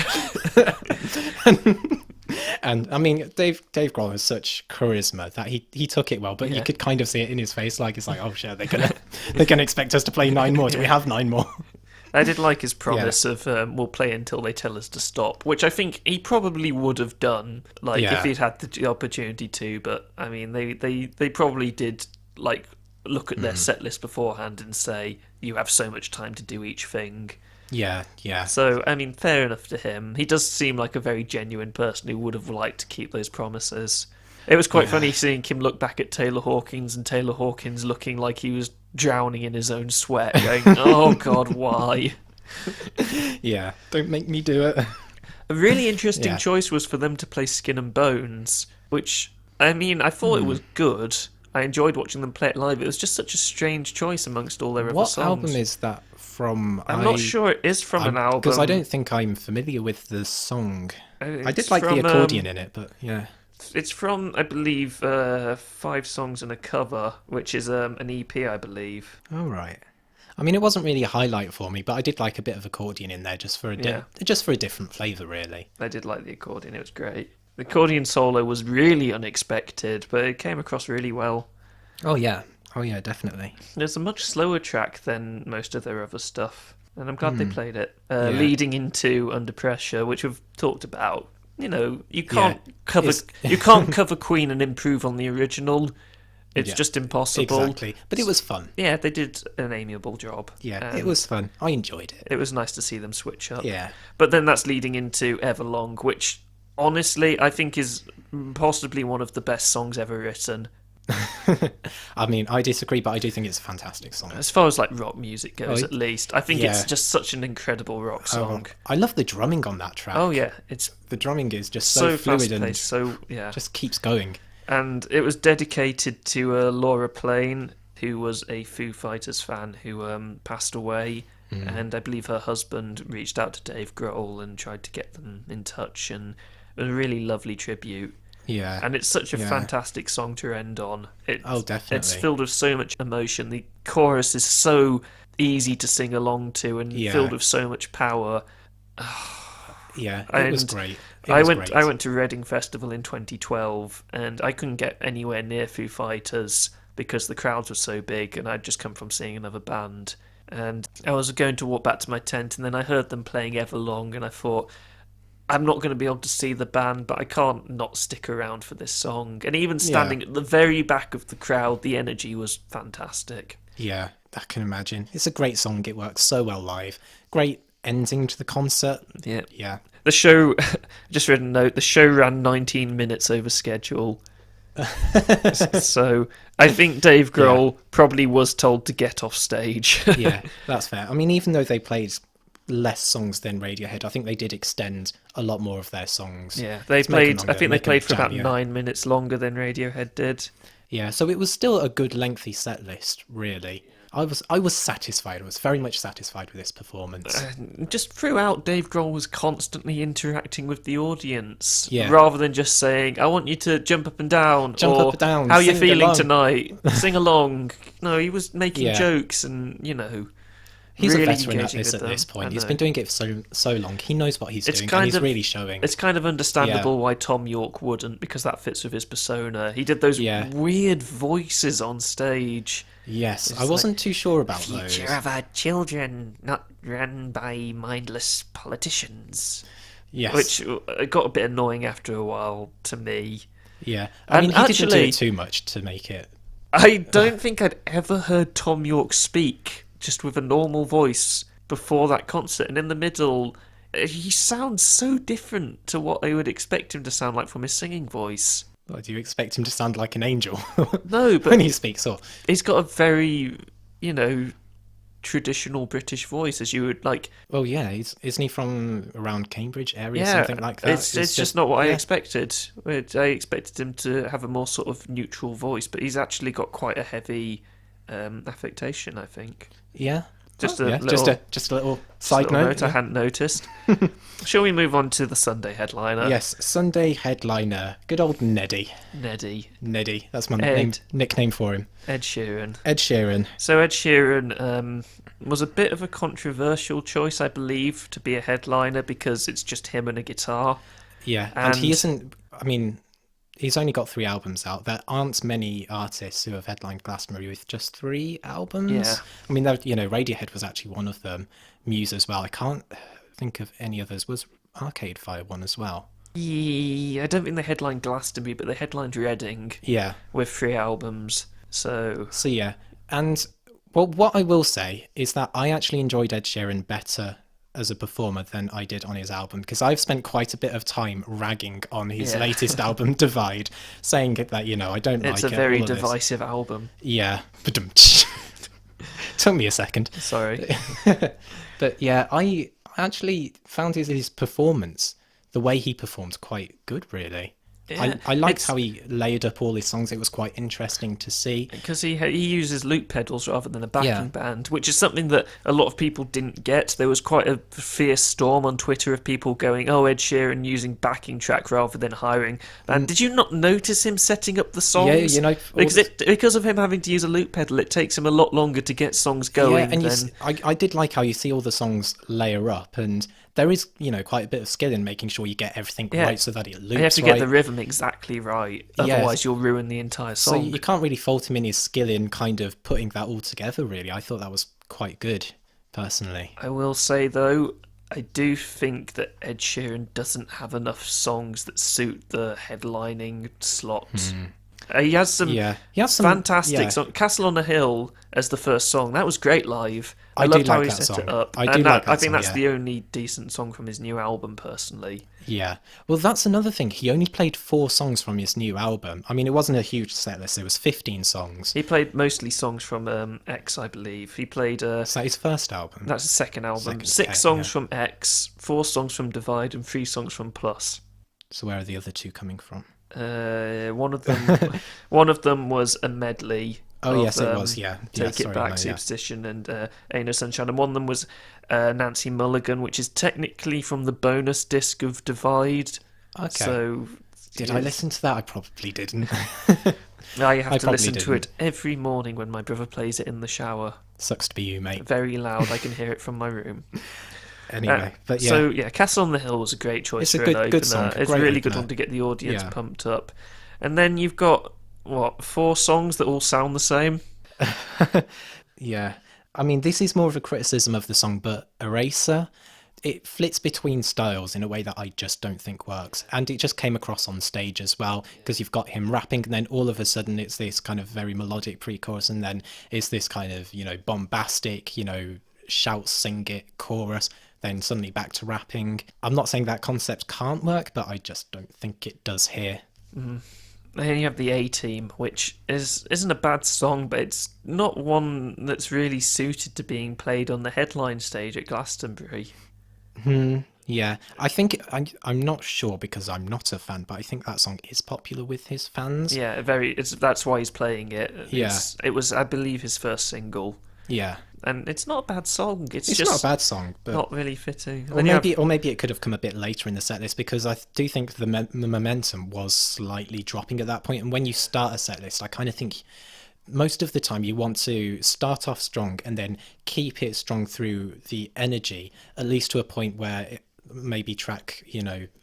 And I mean, Dave Grohl has such charisma that he took it well, but you could kind of see it in his face, like it's like, oh shit, they're gonna expect us to play 9 more. Do we have 9 more? I did like his promise of we'll play until they tell us to stop, which I think he probably would have done, if he'd had the opportunity to. But I mean, they probably did look at their set list beforehand and say, you have so much time to do each thing. Yeah. So, I mean, fair enough to him. He does seem like a very genuine person who would have liked to keep those promises. It was quite funny seeing him look back at Taylor Hawkins, and Taylor Hawkins looking like he was drowning in his own sweat, going, oh God, why? Yeah, don't make me do it. A really interesting choice was for them to play Skin and Bones, which, I mean, I thought it was good. I enjoyed watching them play it live. It was just such a strange choice amongst all their other What songs. album is that from? I'm not sure it is from an album. Because I don't think I'm familiar with the song. I did It's like the from, accordion in it, but yeah. It's from, I believe, 5 songs and a cover, which is an EP, I believe. All right. I mean, it wasn't really a highlight for me, but I did like a bit of accordion in there just for a different flavour, really. I did like the accordion. It was great. The accordion solo was really unexpected, but it came across really well. Oh yeah, definitely. It's a much slower track than most of their other stuff, and I'm glad they played it. Leading into Under Pressure, which we've talked about. You know, you can't cover Queen and improve on the original. It's just impossible. Exactly. But it was fun. Yeah, they did an amiable job. Yeah, it was fun. I enjoyed it. It was nice to see them switch up. Yeah. But then that's leading into Everlong, which honestly I think is possibly one of the best songs ever written. I mean, I disagree, but I do think it's a fantastic song. As far as like rock music goes, at least. I think it's just such an incredible rock song. I love the drumming on that track. Oh yeah, the drumming is just so fluid and yeah, just keeps going. And it was dedicated to Laura Plain, who was a Foo Fighters fan who passed away. And I believe her husband reached out to Dave Grohl and tried to get them in touch, and it was a really lovely tribute. Yeah. And it's such a fantastic song to end on. Definitely. It's filled with so much emotion. The chorus is so easy to sing along to and filled with so much power. Yeah, it was great. I went to Reading Festival in 2012, and I couldn't get anywhere near Foo Fighters because the crowds were so big, and I'd just come from seeing another band. And I was going to walk back to my tent, and then I heard them playing Everlong, and I thought, I'm not going to be able to see the band, but I can't not stick around for this song. And even standing at the very back of the crowd, the energy was fantastic. Yeah, I can imagine. It's a great song. It works so well live. Great ending to the concert. Yeah. The show, just read a note, the show ran 19 minutes over schedule. So I think Dave Grohl probably was told to get off stage. Yeah, that's fair. I mean, even though they played less songs than Radiohead, I think they did extend a lot more of their songs. Yeah, I think they played for about 9 minutes longer than Radiohead did. Yeah, so it was still a good lengthy set list, really. I was satisfied. I was very much satisfied with this performance. Just throughout, Dave Grohl was constantly interacting with the audience, yeah. rather than just saying, "I want you to jump up and down," up and down. "How are you feeling tonight?" Sing along. No, he was making jokes and He's really a veteran at this point. He's been doing it for so long. He knows what he's doing, and he's really showing. It's kind of understandable why Tom York wouldn't, because that fits with his persona. He did those weird voices on stage. Yes, I wasn't too sure about those. Future of our children, not run by mindless politicians. Yes. Which got a bit annoying after a while to me. Yeah. I mean, he didn't do it too much to make it. I don't think I'd ever heard Tom York speak just with a normal voice before that concert. And in the middle, he sounds so different to what I would expect him to sound like from his singing voice. Well, do you expect him to sound like an angel? No, but when he speaks, he's got a very, traditional British voice, as you would like. Well, yeah, isn't he from around Cambridge area, something like that? It's just not what I expected. I expected him to have a more sort of neutral voice, but he's actually got quite a heavy affectation, I think. Yeah. Just a little side note. I hadn't noticed. Shall we move on to the Sunday headliner? Yes, Sunday headliner. Good old Neddy. Neddy. That's my nickname for him. Ed Sheeran. So Ed Sheeran was a bit of a controversial choice, I believe, to be a headliner because it's just him and a guitar. Yeah, and he isn't. I mean, he's only got 3 albums out. There aren't many artists who have headlined Glastonbury with just 3 albums. Yeah. I mean, Radiohead was actually one of them. Muse as well. I can't think of any others. Was Arcade Fire one as well? Yeah, I don't think they headlined Glastonbury, but they headlined Reading. Yeah. With 3 albums. So yeah. And what I will say is that I actually enjoyed Ed Sheeran better as a performer than I did on his album, because I've spent quite a bit of time ragging on his latest album, Divide, saying that, I don't like it. It's a very divisive album. Yeah. Took me a second. Sorry. But yeah, I actually found his performance, the way he performed, quite good, really. Yeah, I liked how he layered up all his songs. It was quite interesting to see. because he uses loop pedals rather than a backing Yeah. band, which is something that a lot of people didn't get. There was quite a fierce storm on Twitter of people going, "Oh, Ed Sheeran using backing track rather than hiring." And did you not notice him setting up the songs? Yeah, you know, because of him having to use a loop pedal, it takes him a lot longer to get songs going. Yeah, and I did like how you see all the songs layer up, and there is, you know, quite a bit of skill in making sure you get everything right so that it loops right. You have to get the rhythm exactly right, otherwise you'll ruin the entire song. So you can't really fault him in his skill in kind of putting that all together, really. I thought that was quite good, personally. I will say, though, I do think that Ed Sheeran doesn't have enough songs that suit the headlining slot. He has some fantastic songs. Castle on a Hill as the first song. That was great live. I loved how he set it up. I think that's the only decent song from his new album, personally. Yeah. Well, that's another thing. He only played 4 songs from his new album. I mean, it wasn't a huge set list. It was 15 songs. He played mostly songs from X, I believe. He played... Is that his first album? That's his second album. 6 songs from X, 4 songs from Divide, and 3 songs from Plus. So where are the other 2 coming from? One of them was a medley. Oh, yes, it was, yeah. Take It Back, Superstition, and Ain't No Sunshine. And one of them was Nancy Mulligan, which is technically from the bonus disc of Divide. Okay. So, did I listen to that? I probably didn't. I have to listen to it every morning when my brother plays it in the shower. Sucks to be you, mate. Very loud. I can hear it from my room. Anyway, but yeah. So, yeah, Castle on the Hill was a great choice for an opener. Good song. It's a really good one to get the audience pumped up. And then you've got... 4 songs that all sound the same? Yeah. I mean, this is more of a criticism of the song, but Eraser, it flits between styles in a way that I just don't think works. And it just came across on stage as well, because you've got him rapping, and then all of a sudden it's this kind of very melodic pre-chorus, and then it's this kind of, you know, bombastic, you know, shout, sing it, chorus, then suddenly back to rapping. I'm not saying that concept can't work, but I just don't think it does here. Mm. And then you have the A-Team, which isn't a bad song, but it's not one that's really suited to being played on the headline stage at Glastonbury. Yeah, I think I'm not sure because I'm not a fan, but I think that song is popular with his fans. Yeah, that's why he's playing it. It was, I believe, his first single. Yeah. And it's not a bad song. It's just not a bad song, but not really fitting. Or maybe it could have come a bit later in the set list, because I do think the momentum was slightly dropping at that point. And when you start a set list, I kind of think most of the time you want to start off strong and then keep it strong through the energy, at least to a point where it maybe track,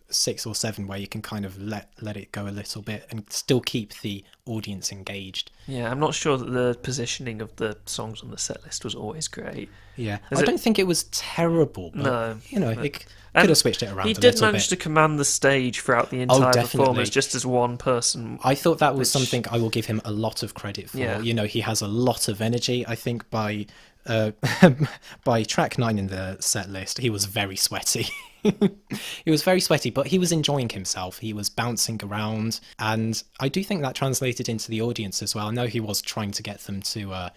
6 or 7, where you can kind of let it go a little bit and still keep the audience engaged. Yeah, I'm not sure that the positioning of the songs on the set list was always great. Yeah, I don't think it was terrible, but, no, it could have switched it around a little bit. He did manage to command the stage throughout the entire performance, just as one person. I thought that was something I will give him a lot of credit for. Yeah. He has a lot of energy. I think by track 9 in the set list, he was very sweaty. He was very sweaty, but he was enjoying himself. He was bouncing around, and I do think that translated into the audience as well. I know he was trying to get them to,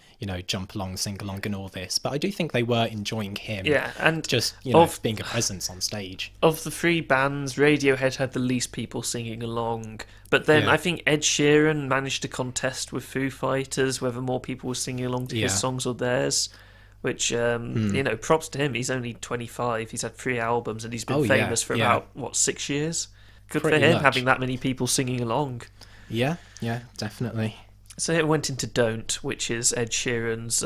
jump along, sing along, and all this, but I do think they were enjoying him. Yeah, and just being a presence on stage. Of the 3 bands, Radiohead had the least people singing along, but then I think Ed Sheeran managed to contest with Foo Fighters whether more people were singing along to his songs or theirs. Which, props to him. He's only 25. He's had 3 albums, and he's been famous for about, 6 years? Good for him, having that many people singing along. Yeah, definitely. So it went into Don't, which is Ed Sheeran's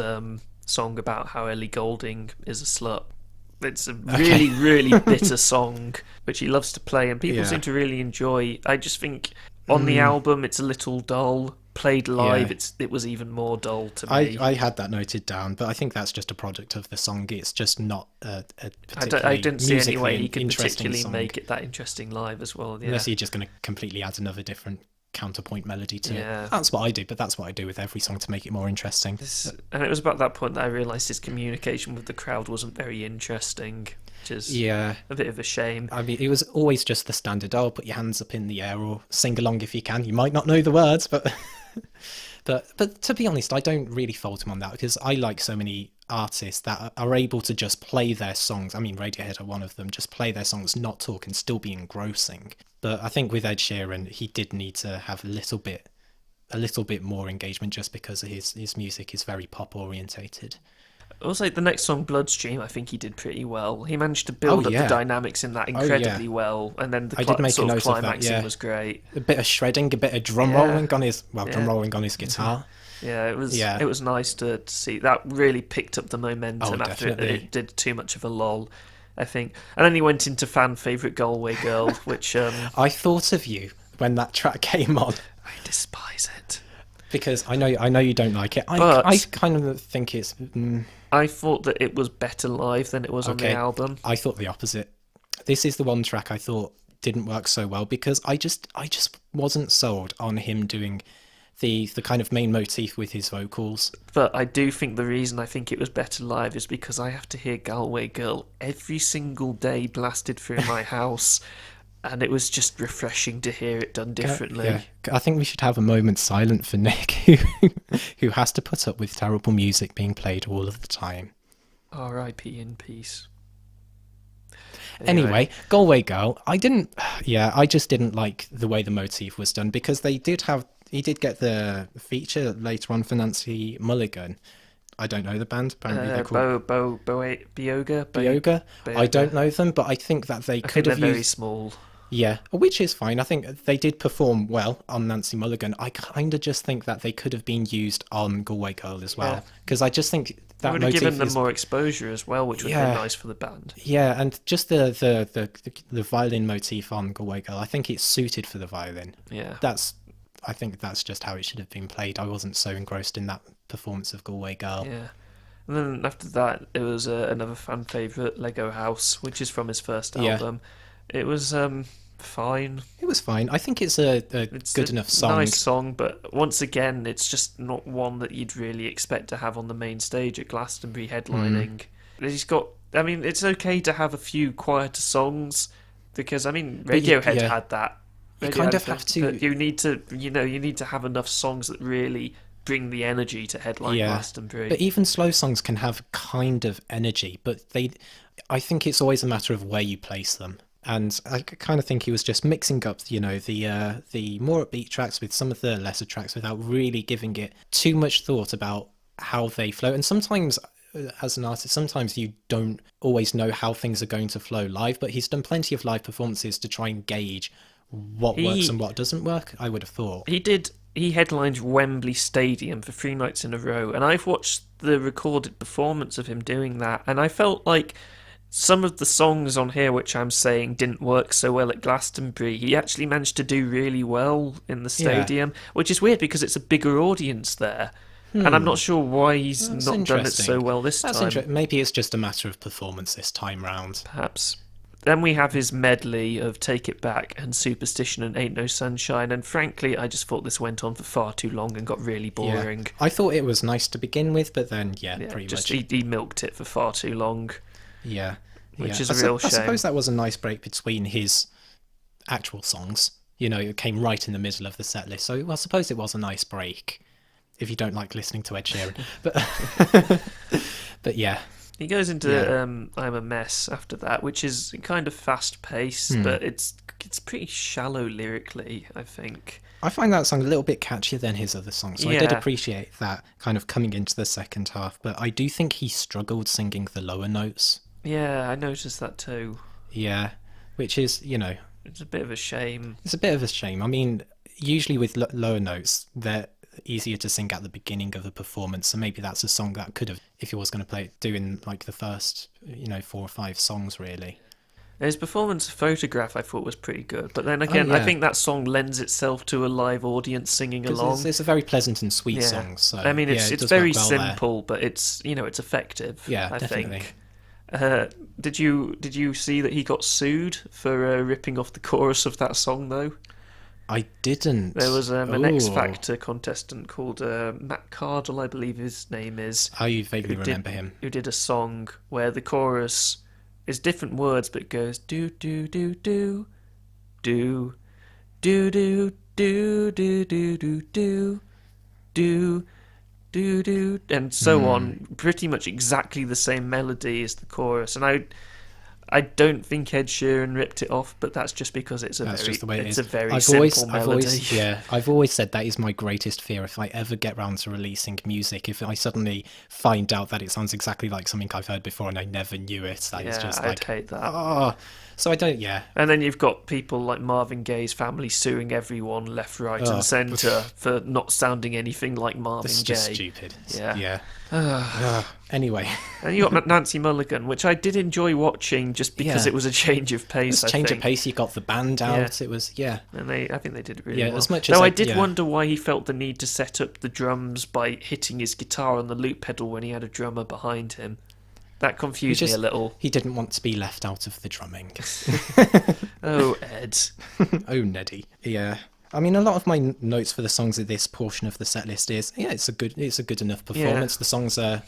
song about how Ellie Goulding is a slut. It's a really, really bitter song, which he loves to play, and people seem to really enjoy. I just think on the album it's a little dull. Played live, it was even more dull to me. I had that noted down, but I think that's just a product of the song. It's just not a particularly I didn't see any way he could particularly song. Make it that interesting live as well. Yeah. Unless you're just going to completely add another different counterpoint melody to it. That's what I do, but that's what I do with every song to make it more interesting. And it was about that point that I realised his communication with the crowd wasn't very interesting. Which is a bit of a shame. I mean, it was always just the standard, put your hands up in the air or sing along if you can. You might not know the words, but but to be honest, I don't really fault him on that, because I like so many artists that are able to just play their songs. I mean, Radiohead are one of them. Just play their songs, not talk, and still be engrossing. But I think with Ed Sheeran, he did need to have a little bit more engagement, just because his music is very pop orientated. Also, the next song, Bloodstream, I think he did pretty well. He managed to build up the dynamics in that incredibly well, and then the sort of climaxing was great. A bit of shredding, a bit of drum rolling on his guitar. Yeah, it was nice to see. That really picked up the momentum after it did too much of a lull, I think. And then he went into fan favourite Galway Girl, which... I thought of you when that track came on. I despise it. Because I know you don't like it. I kind of think it's... I thought that it was better live than it was on the album. I thought the opposite. This is the one track I thought didn't work so well, because I just wasn't sold on him doing the kind of main motif with his vocals. But I do think the reason I think it was better live is because I have to hear Galway Girl every single day blasted through my house. And it was just refreshing to hear it done differently. Yeah. I think we should have a moment silent for Nick, who has to put up with terrible music being played all of the time. R.I.P. in peace. Anyway, Galway Girl, I just didn't like the way the motif was done, because he did get the feature later on for Nancy Mulligan. I don't know the band. Apparently they're called Bioga. I don't know them, but I think that they could have used... They're very small. Yeah, which is fine. I think they did perform well on Nancy Mulligan. I kind of just think that they could have been used on Galway Girl as well, because I just think that would have given them more exposure as well, which would have been nice for the band. Yeah, and just the violin motif on Galway Girl, I think it's suited for the violin. Yeah, I think that's just how it should have been played. I wasn't so engrossed in that performance of Galway Girl. Yeah. And then after that, it was another fan favourite, Lego House, which is from his first album. It was fine. It was fine. I think it's a good enough song. Nice song, but once again, it's just not one that you'd really expect to have on the main stage at Glastonbury headlining. He's got... I mean, it's okay to have a few quieter songs, because, I mean, Radiohead had that. You kind of have to... You need to have enough songs that really bring the energy to headline Glastonbury. But even slow songs can have kind of energy, but I think it's always a matter of where you place them. And I kind of think he was just mixing up, the more upbeat tracks with some of the lesser tracks without really giving it too much thought about how they flow. And sometimes, as an artist, sometimes you don't always know how things are going to flow live, but he's done plenty of live performances to try and gauge what works and what doesn't work, I would have thought. He headlined Wembley Stadium for 3 nights in a row, and I've watched the recorded performance of him doing that, and I felt like some of the songs on here, which I'm saying didn't work so well at Glastonbury, he actually managed to do really well in the stadium, which is weird because it's a bigger audience there. And I'm not sure why he's not done it so well this time. Maybe it's just a matter of performance this time round. Perhaps. Then we have his medley of Take It Back and Superstition and Ain't No Sunshine, and frankly, I just thought this went on for far too long and got really boring. I thought it was nice to begin with, but then, pretty much. He milked it for far too long. Yeah. Which is a real shame. I suppose that was a nice break between his actual songs. It came right in the middle of the set list, so I suppose it was a nice break, if you don't like listening to Ed Sheeran. But yeah. He goes into I'm a Mess after that, which is kind of fast-paced, but it's pretty shallow lyrically, I think. I find that song a little bit catchier than his other songs, so I did appreciate that kind of coming into the second half, but I do think he struggled singing the lower notes. Yeah, I noticed that too. Yeah, which is, It's a bit of a shame. It's a bit of a shame. I mean, usually with lower notes, they're easier to sing at the beginning of the performance, so maybe that's a song that could have, if he was going to play it, doing like the first 4 or 5 songs really. His performance of Photograph I thought was pretty good, but then again, I think that song lends itself to a live audience singing along. It's a very pleasant and sweet song. So I mean, it's very simple, but it's it's effective. Yeah, I definitely. think. Did you see that he got sued for ripping off the chorus of that song though? I didn't. There was an X Factor contestant called Matt Cardle, I believe his name is. You vaguely remember him. Who did a song where the chorus is different words, but it goes do do do do do do do do do do do do do do, and so on, pretty much exactly the same melody as the chorus. And I don't think Ed Sheeran ripped it off, but that's just because it's a very simple melody. I've always said that is my greatest fear. If I ever get round to releasing music, if I suddenly find out that it sounds exactly like something I've heard before and I never knew it, that is just like, I'd hate that. Oh, so I don't. Yeah. And then you've got people like Marvin Gaye's family suing everyone left, right, and centre for not sounding anything like Marvin Gaye. It's just stupid. Yeah. Anyway. And you got Nancy Mulligan, which I did enjoy watching just because it was a change of pace. Change of pace. You got the band out. It was and I think they did really well. As much as I did wonder why he felt the need to set up the drums by hitting his guitar on the loop pedal when he had a drummer behind him. That confused me a little. He didn't want to be left out of the drumming. Oh, Ed. Oh, Neddy. Yeah. I mean, a lot of my notes for the songs of this portion of the set list is, it's a good enough performance. The songs are...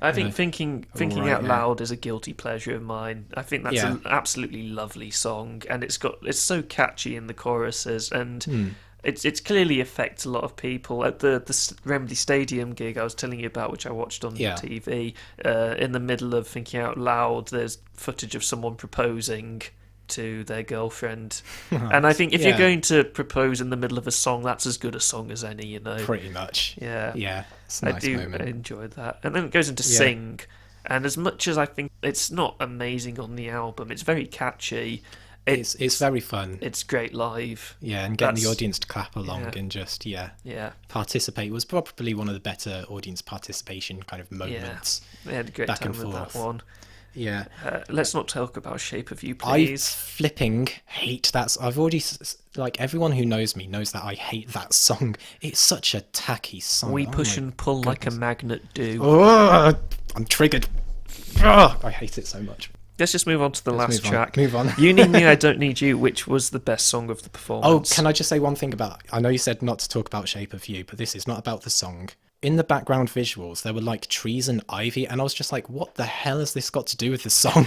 I think Thinking Out Loud is a guilty pleasure of mine. I think that's an absolutely lovely song, and it's so catchy in the choruses, and it's clearly affects a lot of people. At the Wembley Stadium gig I was telling you about, which I watched on TV, in the middle of Thinking Out Loud, there's footage of someone proposing to their girlfriend. And I think if you're going to propose in the middle of a song, that's as good a song as any, Pretty much. Yeah. It's a nice moment. I enjoyed that. And then it goes into Sing, and as much as I think it's not amazing on the album, it's very catchy. It's very fun. It's great live. Yeah, and getting the audience to clap along and just participate was probably one of the better audience participation kind of moments. They had a great time with that one. Yeah. Let's not talk about Shape of You, please. I flipping hate that. I've already, everyone who knows me knows that I hate that song. It's such a tacky song. We push and pull like a magnet do. Oh, I'm triggered. Oh, I hate it so much. Let's just move on to the last track. Move on. You Need Me, I Don't Need You, which was the best song of the performance. Oh, can I just say one thing about... I know you said not to talk about Shape of You, but this is not about the song. In the background visuals, there were like trees and ivy, and I was just like, what the hell has this got to do with the song?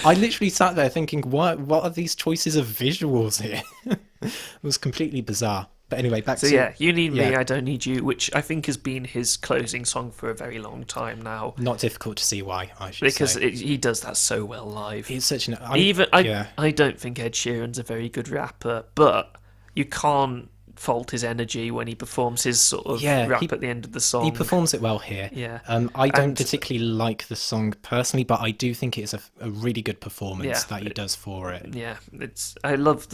I literally sat there thinking, what are these choices of visuals here? It was completely bizarre. But anyway, back to... You Need Me, I Don't Need You, which I think has been his closing song for a very long time now. Not difficult to see why, I should because say. He does that so well live. He's such an... I don't think Ed Sheeran's a very good rapper, but you can't fault his energy when he performs his sort of rap at the end of the song. He performs it well here. Yeah. I don't particularly like the song personally, but I do think it's a really good performance that he does for it. Yeah, I love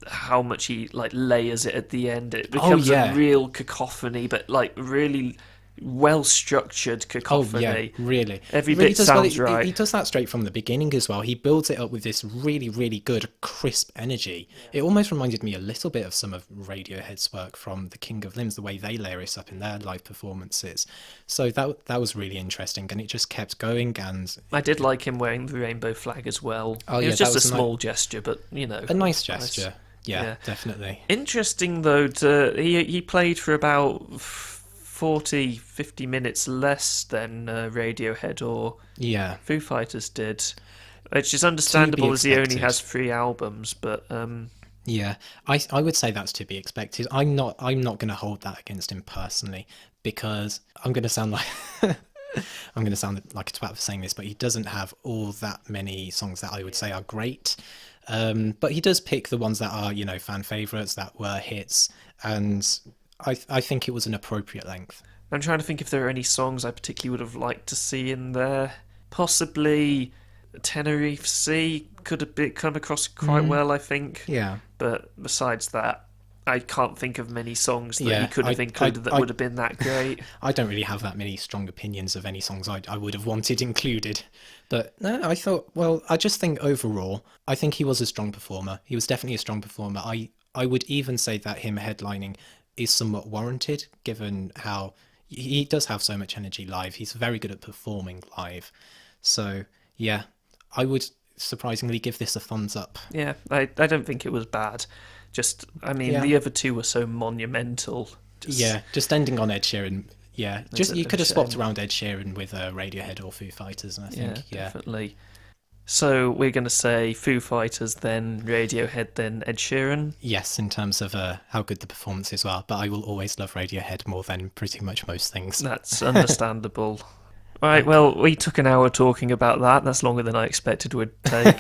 how much he layers it at the end. It becomes a real cacophony, but really well structured cacophony. Oh yeah, really. Every bit sounds right. He does that straight from the beginning as well. He builds it up with this really, really good, crisp energy. It almost reminded me a little bit of some of Radiohead's work from The King of Limbs, the way they layer it up in their live performances. So that was really interesting, and it just kept going. And I did like him wearing the rainbow flag as well. Oh, it was just a small gesture, but a nice gesture. Nice. Yeah, definitely. Interesting though, he played for about 40-50 minutes less than Radiohead or Foo Fighters did, which is understandable as he only has 3 albums, but I would say that's to be expected. I'm not going to hold that against him personally, because I'm going to sound like I'm going to sound like a twat for saying this, but he doesn't have all that many songs that I would say are great. But he does pick the ones that are, fan favourites, that were hits, and I think it was an appropriate length. I'm trying to think if there are any songs I particularly would have liked to see in there. Possibly Tenerife Sea could have come across quite well, I think. Yeah. But besides that, I can't think of many songs that he could have included that would have been that great. I don't really have that many strong opinions of any songs I would have wanted included. But no, I just think overall, I think he was a strong performer. He was definitely a strong performer. I would even say that him headlining is somewhat warranted, given how he does have so much energy live. He's very good at performing live. So, yeah, I would surprisingly give this a thumbs up. Yeah, I don't think it was bad. Just, the other two were so monumental. Just ending on Ed Sheeran. Yeah, you could have swapped around Ed Sheeran with Radiohead or Foo Fighters, and I think, definitely. So we're going to say Foo Fighters, then Radiohead, then Ed Sheeran. Yes, in terms of how good the performances are, but I will always love Radiohead more than pretty much most things. That's understandable. Right, Okay. well, we took an hour talking about that. That's longer than I expected would take.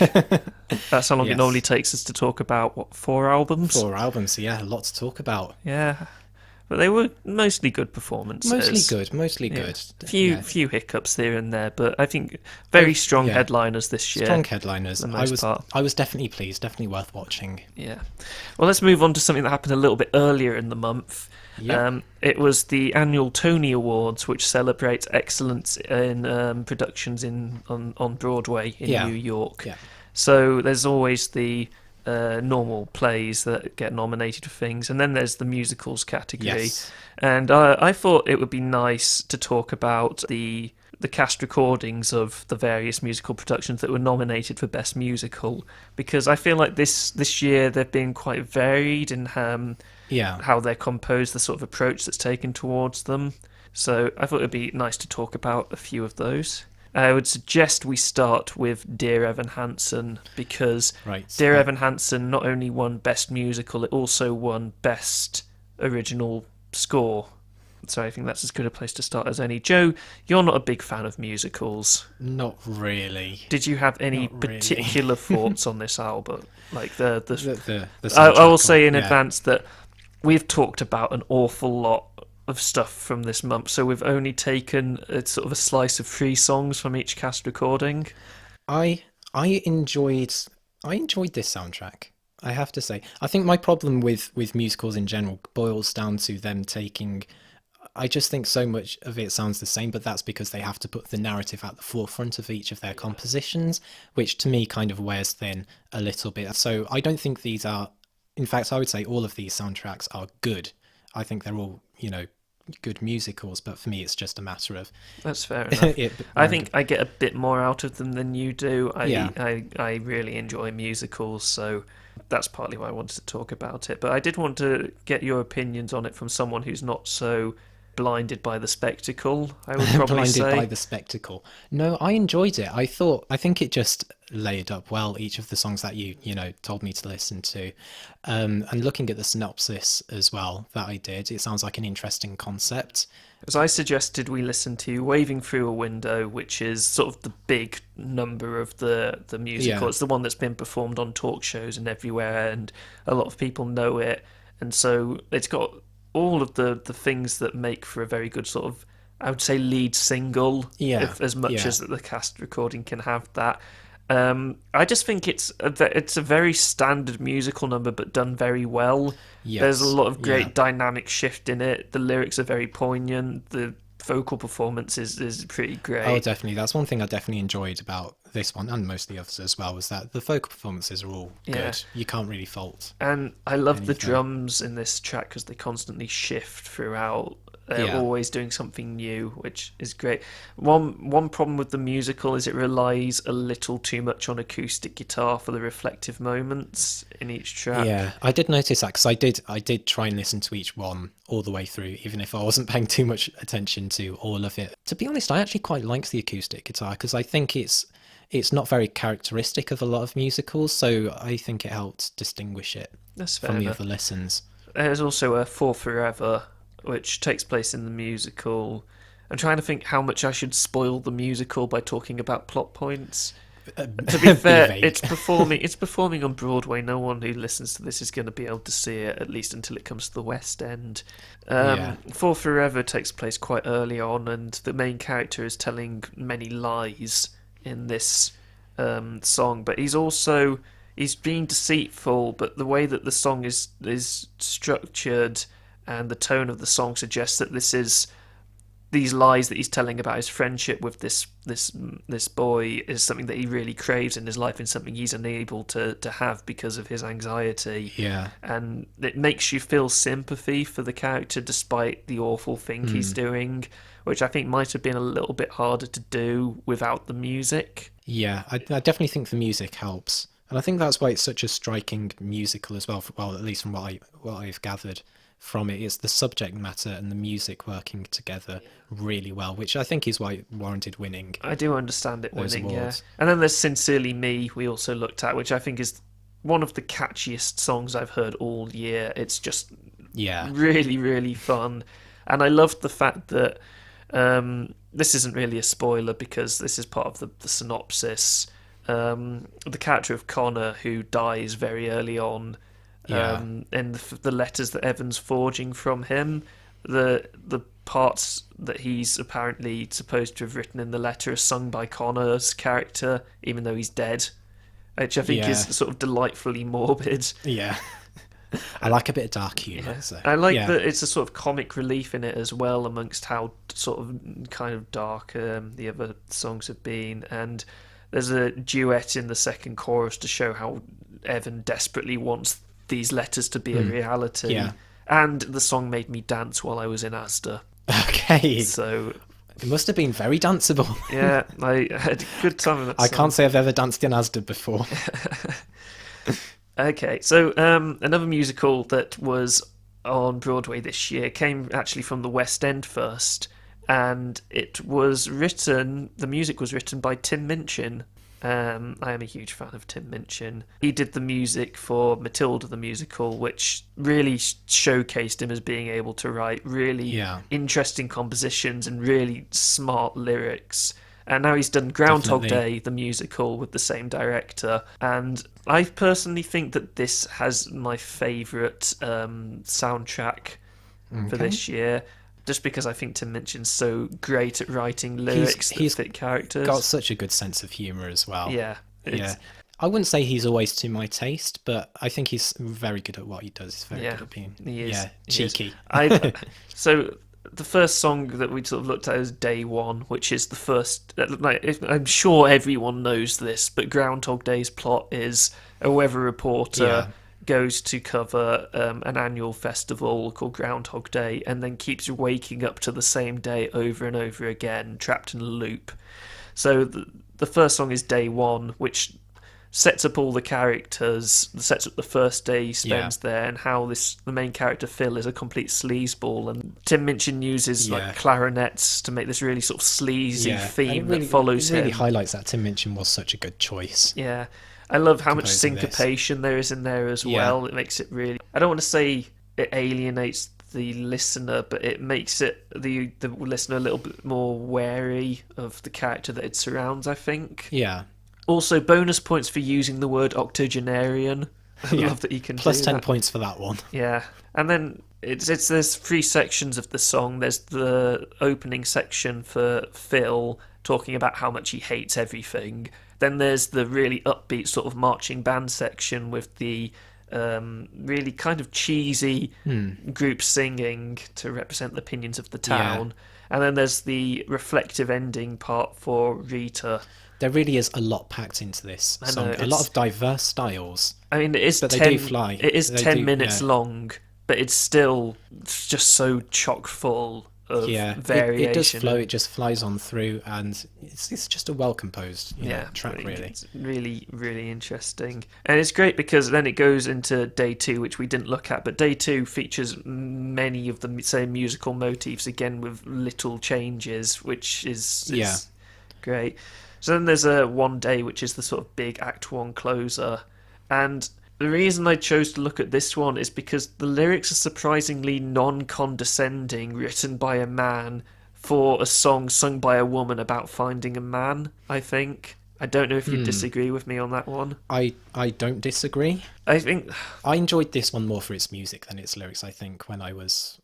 That's how long it Yes. normally takes us to talk about, what, 4 albums? 4 albums, yeah, a lot to talk about. Yeah. But they were mostly good performances. Mostly Yeah. good. Few hiccups here and there, but I think very strong yeah. headliners this year. Strong headliners. For the most part. I was definitely pleased, definitely worth watching. Yeah. Well, let's move on to something that happened a little bit earlier in the month. Yep. It was the annual Tony Awards, which celebrates excellence in productions on Broadway in New York. Yeah. So there's always the normal plays that get nominated for things, and then there's the musicals category. Yes. And I thought it would be nice to talk about the cast recordings of the various musical productions that were nominated for Best Musical, because I feel like this year they've been quite varied in how they're composed, the sort of approach that's taken towards them. So I thought it would be nice to talk about a few of those. I would suggest we start with Dear Evan Hansen, because Dear Evan Hansen not only won Best Musical, it also won Best Original Score. So I think that's as good a place to start as any. Joe, you're not a big fan of musicals. Not really. Did you have any particular thoughts on this album? Like the I will say in advance that we've talked about an awful lot of stuff from this month, so we've only taken a sort of a slice of 3 songs from each cast recording. I enjoyed this soundtrack, I have to say. I think my problem with musicals in general boils down to them taking, I just think so much of it sounds the same, but that's because they have to put the narrative at the forefront of each of their compositions, which to me kind of wears thin a little bit. So I don't think these are, in fact I would say all of these soundtracks are good. I think they're all, good musicals, but for me it's just a matter of... That's fair enough. I think I get a bit more out of them than you do. I really enjoy musicals, so that's partly why I wanted to talk about it. But I did want to get your opinions on it from someone who's not so blinded by the spectacle, I would probably say. Blinded by the spectacle. No, I enjoyed it. I think it just layered up well each of the songs that you told me to listen to. And looking at the synopsis as well that I did, it sounds like an interesting concept. As I suggested, we listen to Waving Through a Window, which is sort of the big number of the musical. It's the one that's been performed on talk shows and everywhere, and a lot of people know it. And so it's got all of the things that make for a very good sort of, I would say, lead single, as much as the cast recording can have that. I just think it's a very standard musical number, but done very well. There's a lot of great dynamic shift in it. The lyrics are very poignant. The vocal performance is pretty great. Oh, definitely. That's one thing I definitely enjoyed about this one, and most of the others as well, was that the vocal performances are all good. You can't really fault. And I love the drums in this track because they constantly shift throughout. They're always doing something new, which is great. One problem with the musical is it relies a little too much on acoustic guitar for the reflective moments in each track. Yeah, I did notice that, because I did try and listen to each one all the way through, even if I wasn't paying too much attention to all of it. To be honest, I actually quite like the acoustic guitar, because I think it's not very characteristic of a lot of musicals, so I think it helped distinguish it from the other listens. There's also a For Forever, which takes place in the musical. I'm trying to think how much I should spoil the musical by talking about plot points. To be fair, it's performing on Broadway. No one who listens to this is going to be able to see it, at least until it comes to the West End. For Forever takes place quite early on, and the main character is telling many lies in this song, but he's being deceitful, but the way that the song is structured and the tone of the song suggests that these lies that he's telling about his friendship with this boy is something that he really craves in his life, and something he's unable to have because of his anxiety. And it makes you feel sympathy for the character despite the awful thing he's doing, which I think might have been a little bit harder to do without the music. I definitely think the music helps, and I think that's why it's such a striking musical as well. At least from what I've gathered from it. It's the subject matter and the music working together really well, which I think is why it warranted winning. I do understand it those winning, awards. yeah. And then there's Sincerely Me, we also looked at, which I think is one of the catchiest songs I've heard all year. It's just really, really fun. And I loved the fact that this isn't really a spoiler because this is part of the synopsis. The character of Connor, who dies very early on, and the letters that Evan's forging from him, the parts that he's apparently supposed to have written in the letter are sung by Connor's character, even though he's dead, which I think is sort of delightfully morbid. Yeah. I like a bit of dark humour. So. I like that it's a sort of comic relief in it as well, amongst how sort of kind of dark the other songs have been. And there's a duet in the second chorus to show how Evan desperately wants these letters to be a reality. Yeah. And the song made me dance while I was in Asda. Okay. So it must have been very danceable. Yeah, I had a good time with that I song. can't say I've ever danced in Asda before. Okay, so another musical that was on Broadway this year came actually from the West End first, and the music was written by Tim Minchin. I am a huge fan of Tim Minchin. He did the music for Matilda the musical, which really showcased him as being able to write really interesting compositions and really smart lyrics. And now he's done Groundhog Day, the musical, with the same director. And I personally think that this has my favourite soundtrack for this year, just because I think Tim Minchin's so great at writing lyrics that fit characters. He's got such a good sense of humour as well. Yeah. I wouldn't say he's always to my taste, but I think he's very good at what he does. He's very good at being cheeky. So the first song that we sort of looked at is Day One, which is the first. I'm sure everyone knows this, but Groundhog Day's plot is a weather reporter goes to cover an annual festival called Groundhog Day, and then keeps waking up to the same day over and over again, trapped in a loop. So the first song is Day One, which sets up all the characters, sets up the first day he spends there, and how the main character Phil is a complete sleazeball, and Tim Minchin uses like clarinets to make this really sort of sleazy theme that follows him. It really highlights that Tim Minchin was such a good choice. Yeah. I love how much syncopation there is in there as well. It makes it really... I don't want to say it alienates the listener, but it makes it the listener a little bit more wary of the character that it surrounds, I think. Yeah. Also, bonus points for using the word octogenarian. I love that you can Plus do 10 that. points for that one. Yeah. And then there's three sections of the song. There's the opening section for Phil talking about how much he hates everything. Then there's the really upbeat sort of marching band section with the really kind of cheesy group singing to represent the opinions of the town. And then there's the reflective ending part for Rita. There really is a lot packed into this song. A lot of diverse styles. I mean, it is but they do fly. It is 10 minutes long, but it's still just so chock full of variation. It does flow. It just flies on through, and it's just a well composed track. Really, it's really, really interesting, and it's great because then it goes into Day Two, which we didn't look at, but Day Two features many of the same musical motifs again with little changes, which is great. So then there's a One Day, which is the sort of big Act One closer, and the reason I chose to look at this one is because the lyrics are surprisingly non-condescending, written by a man for a song sung by a woman about finding a man, I think. I don't know if you disagree with me on that one. I don't disagree. I think I enjoyed this one more for its music than its lyrics, I think, when I was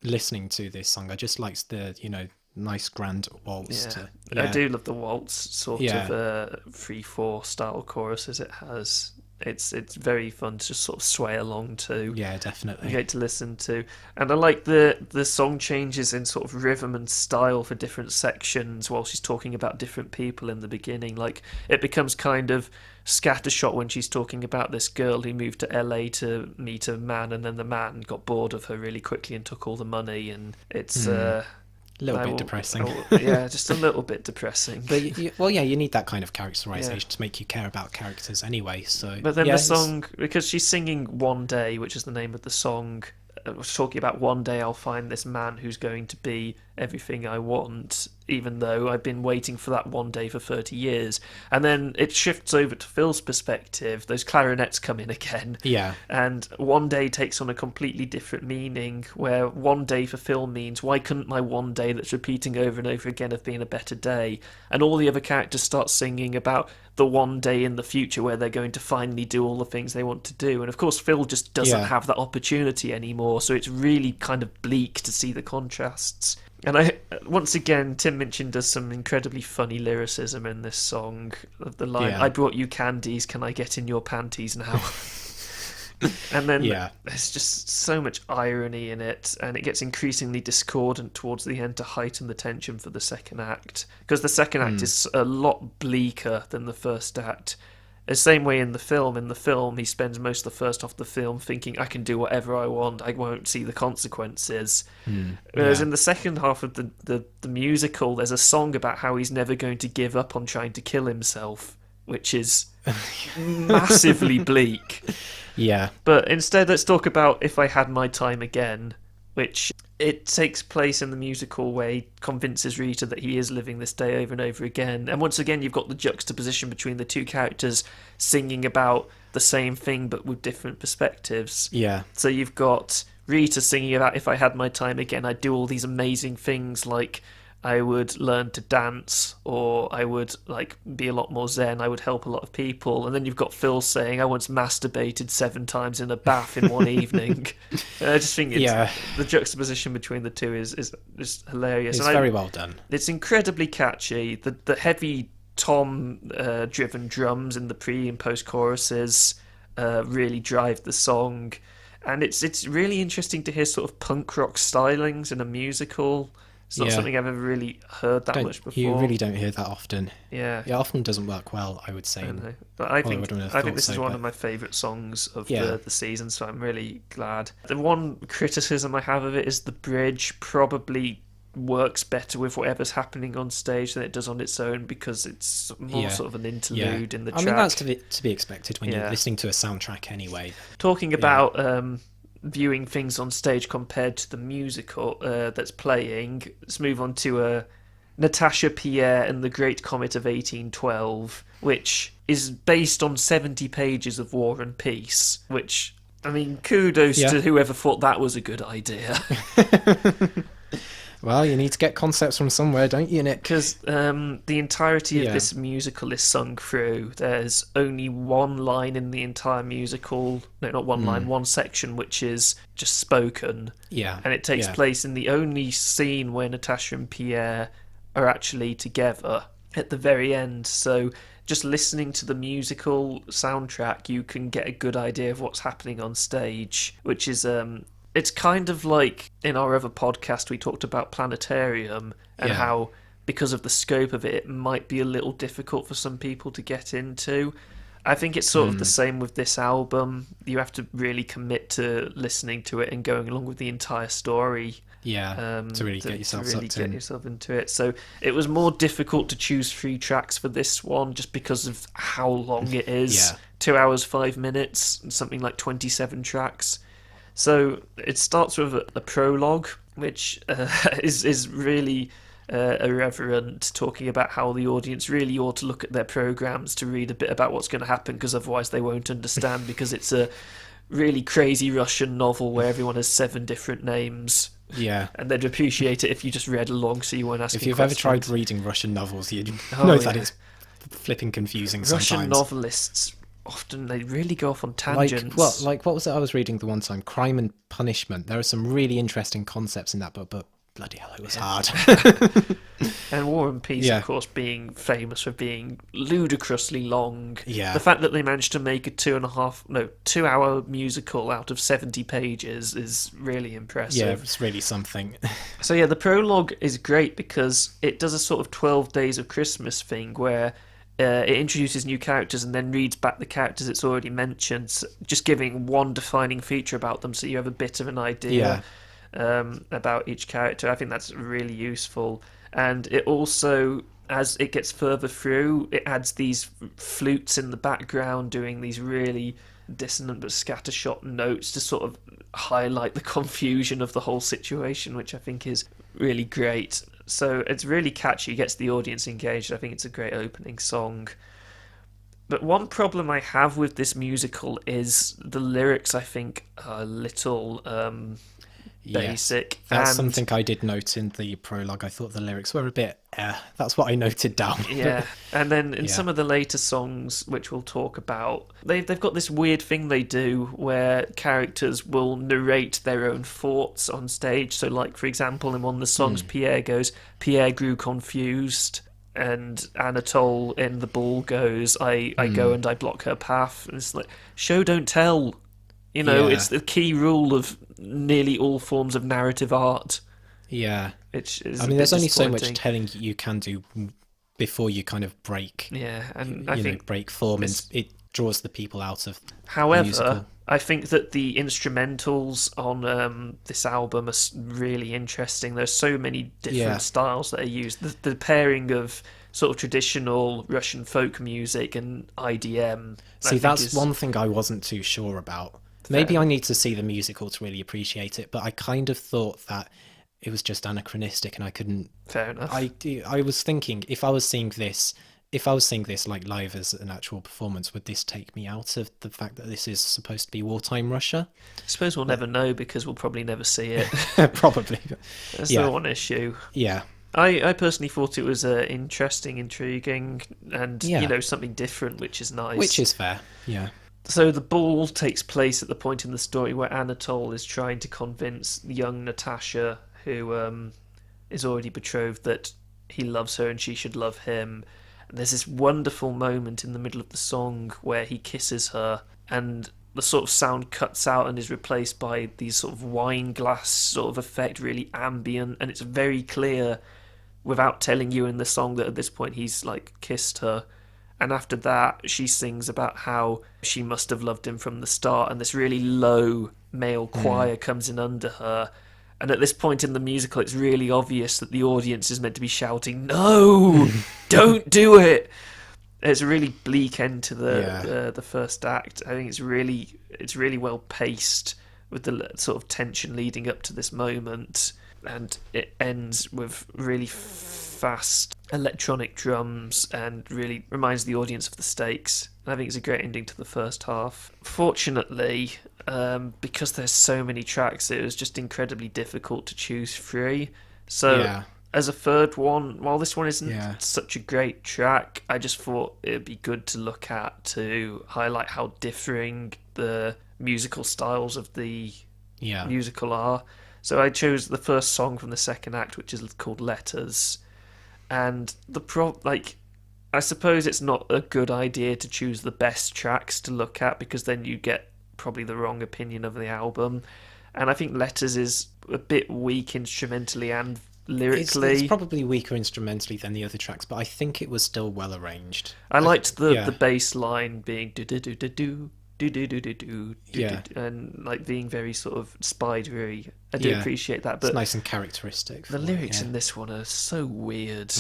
listening to this song. I just liked the, nice grand waltz. I do love the waltz sort of 3/4 style choruses it has. It's very fun to just sort of sway along to. Yeah, definitely. Great to listen to. And I like the song changes in sort of rhythm and style for different sections while she's talking about different people in the beginning. Like, it becomes kind of scattershot when she's talking about this girl who moved to LA to meet a man, and then the man got bored of her really quickly and took all the money, and it's... a little bit depressing. Just a little bit depressing. But you need that kind of characterization to make you care about characters anyway. So, but then the song, because she's singing One Day, which is the name of the song, was talking about one day I'll find this man who's going to be everything I want, even though I've been waiting for that one day for 30 years. And then it shifts over to Phil's perspective. Those clarinets come in again. Yeah. And one day takes on a completely different meaning, where one day for Phil means, why couldn't my one day that's repeating over and over again have been a better day? And all the other characters start singing about the one day in the future where they're going to finally do all the things they want to do. And of course, Phil just doesn't have that opportunity anymore, so it's really kind of bleak to see the contrasts. And once again, Tim Minchin does some incredibly funny lyricism in this song. The line, I brought you candies, can I get in your panties now? And then there's just so much irony in it, and it gets increasingly discordant towards the end to heighten the tension for the second act, because the second act is a lot bleaker than the first act. The same way in the film, he spends most of the first half of the film thinking, I can do whatever I want, I won't see the consequences. Whereas in the second half of the musical, there's a song about how he's never going to give up on trying to kill himself, which is massively bleak. Yeah. But instead, let's talk about If I Had My Time Again, which it takes place in the musical where he convinces Rita that he is living this day over and over again. And once again, you've got the juxtaposition between the two characters singing about the same thing but with different perspectives. Yeah. So you've got Rita singing about, if I had my time again, I'd do all these amazing things, like I would learn to dance, or I would like be a lot more zen, I would help a lot of people. And then you've got Phil saying, I once masturbated 7 times in a bath in one evening. I just think the juxtaposition between the two is just hilarious. It's very well done. It's incredibly catchy. The heavy tom driven drums in the pre and post choruses really drive the song. And it's really interesting to hear sort of punk rock stylings in a musical. It's not something I've ever really heard that much before. You really don't hear that often. Yeah. It often doesn't work well, I would say. But I think this is one of my favourite songs of the season, so I'm really glad. The one criticism I have of it is the bridge probably works better with whatever's happening on stage than it does on its own, because it's more sort of an interlude in the track. I mean, that's to be expected when you're listening to a soundtrack anyway. Talking about viewing things on stage compared to the musical that's playing, let's move on to Natasha, Pierre and the Great Comet of 1812, which is based on 70 pages of War and Peace, which, I mean, kudos to whoever thought that was a good idea. Well, you need to get concepts from somewhere, don't you, Nick? Because the entirety of this musical is sung through. There's only one line in the entire musical. No, not one line, one section, which is just spoken. Yeah. And it takes place in the only scene where Natasha and Pierre are actually together at the very end. So just listening to the musical soundtrack, you can get a good idea of what's happening on stage, which is... It's kind of like in our other podcast we talked about Planetarium and how, because of the scope of it, it might be a little difficult for some people to get into. I think it's sort of the same with this album. You have to really commit to listening to it and going along with the entire story. Yeah, to really get yourself into it. So it was more difficult to choose 3 tracks for this one just because of how long it is. 2 hours, 5 minutes, something like 27 tracks. So it starts with a prologue, which is really irreverent, talking about how the audience really ought to look at their programs to read a bit about what's going to happen, because otherwise they won't understand, because it's a really crazy Russian novel where everyone has 7 different names. Yeah. And they'd appreciate it if you just read along so you weren't asking questions. If you've ever tried reading Russian novels, you'd know that it's flipping confusing sometimes. Russian novelists... often they really go off on tangents. What was it I was reading the one time? Crime and Punishment. There are some really interesting concepts in that book, but bloody hell, it was hard. And War and Peace, of course, being famous for being ludicrously long. Yeah. The fact that they managed to make a 2 hour musical out of 70 pages is really impressive. Yeah, it's really something. So the prologue is great because it does a sort of 12 Days of Christmas thing where it introduces new characters and then reads back the characters it's already mentioned, just giving one defining feature about them so you have a bit of an idea about each character. I think that's really useful. And it also as it gets further through, it adds these flutes in the background doing these really dissonant but scattershot notes to sort of highlight the confusion of the whole situation, which I think is really great. So it's really catchy, gets the audience engaged. I think it's a great opening song. But one problem I have with this musical is the lyrics, I think, are a little basic. That's something I did note in the prologue. I thought the lyrics were a bit, that's what I noted down. Yeah, and then in some of the later songs, which we'll talk about, they've got this weird thing they do where characters will narrate their own thoughts on stage. So, like, for example, in one of the songs, Pierre goes, "Pierre grew confused," and Anatole in The Ball goes, I go and I block her path. And it's like, show, don't tell. You know, it's the key rule of nearly all forms of narrative art. Yeah. I mean, there's only so much telling you can do before you kind of break. Yeah, and I think break form, and it draws the people out of However, the musical. I think that the instrumentals on this album are really interesting. There's so many different styles that are used. The pairing of sort of traditional Russian folk music and IDM. See, that's one thing I wasn't too sure about. Maybe I need to see the musical to really appreciate it, but I kind of thought that it was just anachronistic and I couldn't... Fair enough. I was thinking, if I was seeing this like live as an actual performance, would this take me out of the fact that this is supposed to be wartime Russia? I suppose we'll never know because we'll probably never see it. Probably. That's the one issue. Yeah. I personally thought it was interesting, intriguing, and something different, which is nice. Which is fair, yeah. So the ball takes place at the point in the story where Anatole is trying to convince young Natasha, who is already betrothed, that he loves her and she should love him. And there's this wonderful moment in the middle of the song where he kisses her and the sort of sound cuts out and is replaced by these sort of wine glass sort of effect, really ambient, and it's very clear without telling you in the song that at this point he's like kissed her. And after that, she sings about how she must have loved him from the start, and this really low male choir comes in under her. And at this point in the musical, it's really obvious that the audience is meant to be shouting, "No, don't do it!" It's a really bleak end to the first act. I think it's really well paced with the sort of tension leading up to this moment, and it ends with really fast electronic drums and really reminds the audience of the stakes. And I think it's a great ending to the first half. Fortunately, because there's so many tracks, it was just incredibly difficult to choose three. So as a third one, while this one isn't such a great track, I just thought it would be good to look at to highlight how differing the musical styles of the musical are. So I chose the first song from the second act, which is called Letters. And I suppose it's not a good idea to choose the best tracks to look at, because then you get probably the wrong opinion of the album. And I think Letters is a bit weak instrumentally and lyrically. It's probably weaker instrumentally than the other tracks, but I think it was still well arranged. I liked the bass line being do-do-do-do-do, do-do-do-do-do, and like being very sort of spidery. I do appreciate that, but it's nice and characteristic. The lyrics in this one are so weird.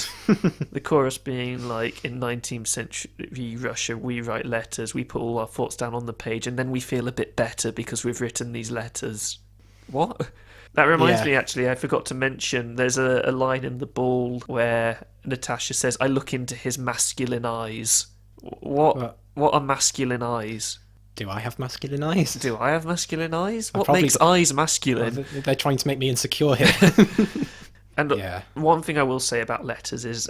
The chorus being like, "In 19th century Russia, we write letters, we put all our thoughts down on the page, and then we feel a bit better because we've written these letters." What? That reminds me, actually, I forgot to mention, there's a line in The Ball where Natasha says, "I look into his masculine eyes." What are masculine eyes? Do I have masculine eyes? Do I have masculine eyes? What makes eyes masculine? They're trying to make me insecure here. And one thing I will say about Letters is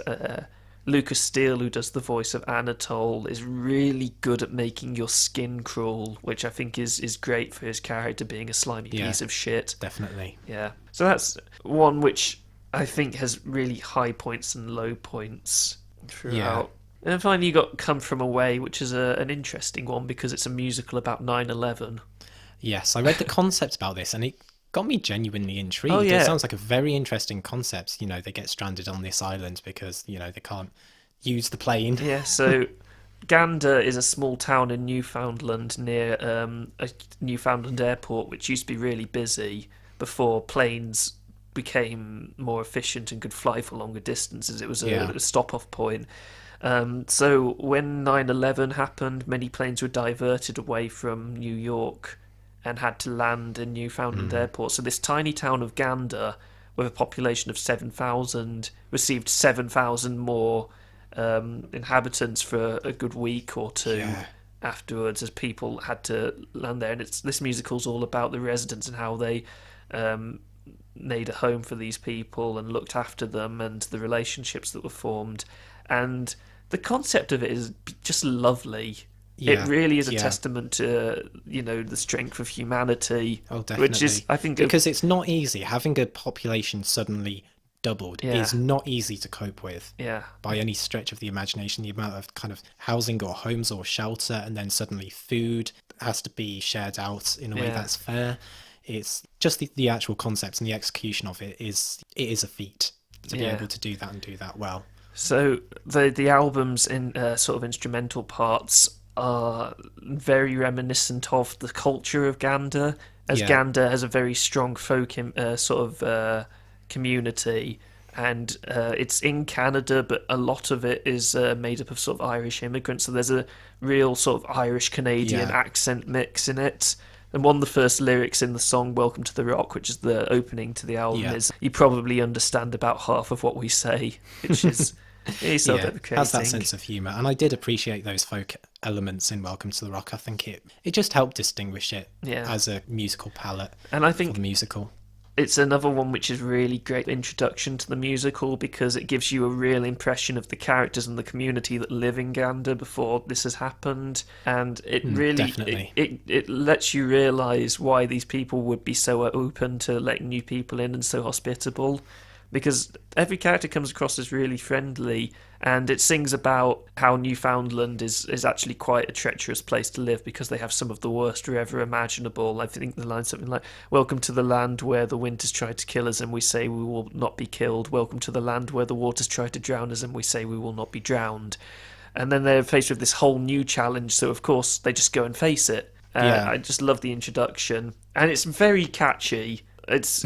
Lucas Steele, who does the voice of Anatole, is really good at making your skin crawl, which I think is great for his character being a slimy piece of shit. Definitely. Yeah. So that's one which I think has really high points and low points throughout. Yeah. And finally you got Come From Away, which is an interesting one because it's a musical about 9/11. Yes, I read the concept about this and it got me genuinely intrigued. It sounds like a very interesting concept. You know, they get stranded on this island because, you know, they can't use the plane. Yeah, so Gander is a small town in Newfoundland near a Newfoundland airport, which used to be really busy before planes became more efficient and could fly for longer distances. It was Yeah. a stop-off point. So when 9/11 happened, many planes were diverted away from New York and had to land in Newfoundland Airport. So this tiny town of Gander, with a population of 7,000, received 7,000 more inhabitants for a good week or two. Yeah. Afterwards, as people had to land there. And this musical's all about the residents and how they made a home for these people and looked after them, and the relationships that were formed. And the concept of it is just lovely. Yeah. It really is a Yeah. testament to, the strength of humanity. Oh, definitely. Which is, I think, because it's not easy. Having a population suddenly doubled is not easy to cope with. Yeah. By any stretch of the imagination. The amount of kind of housing or homes or shelter, and then suddenly food has to be shared out in a way that's fair. It's just the actual concept and the execution of it is a feat to be able to do that and do that well. So the albums in sort of instrumental parts are very reminiscent of the culture of Gander, as Gander has a very strong folk community, and it's in Canada, but a lot of it is made up of sort of Irish immigrants, so there's a real sort of Irish-Canadian accent mix in it. And one of the first lyrics in the song Welcome to the Rock, which is the opening to the album, is you probably understand about half of what we say, which is self-deprecating. Has that sense of humour. And I did appreciate those folk elements in Welcome to the Rock. I think it just helped distinguish it as a musical palette. And I think for the musical. It's another one which is really great introduction to the musical, because it gives you a real impression of the characters and the community that live in Gander before this has happened, and it really it lets you realise why these people would be so open to letting new people in and so hospitable, because every character comes across as really friendly, and it sings about how Newfoundland is actually quite a treacherous place to live because they have some of the worst ever imaginable. I think the line's something like, "Welcome to the land where the winters try to kill us and we say we will not be killed. Welcome to the land where the waters try to drown us and we say we will not be drowned." And then they're faced with this whole new challenge, so of course they just go and face it. I just love the introduction, and it's very catchy. It's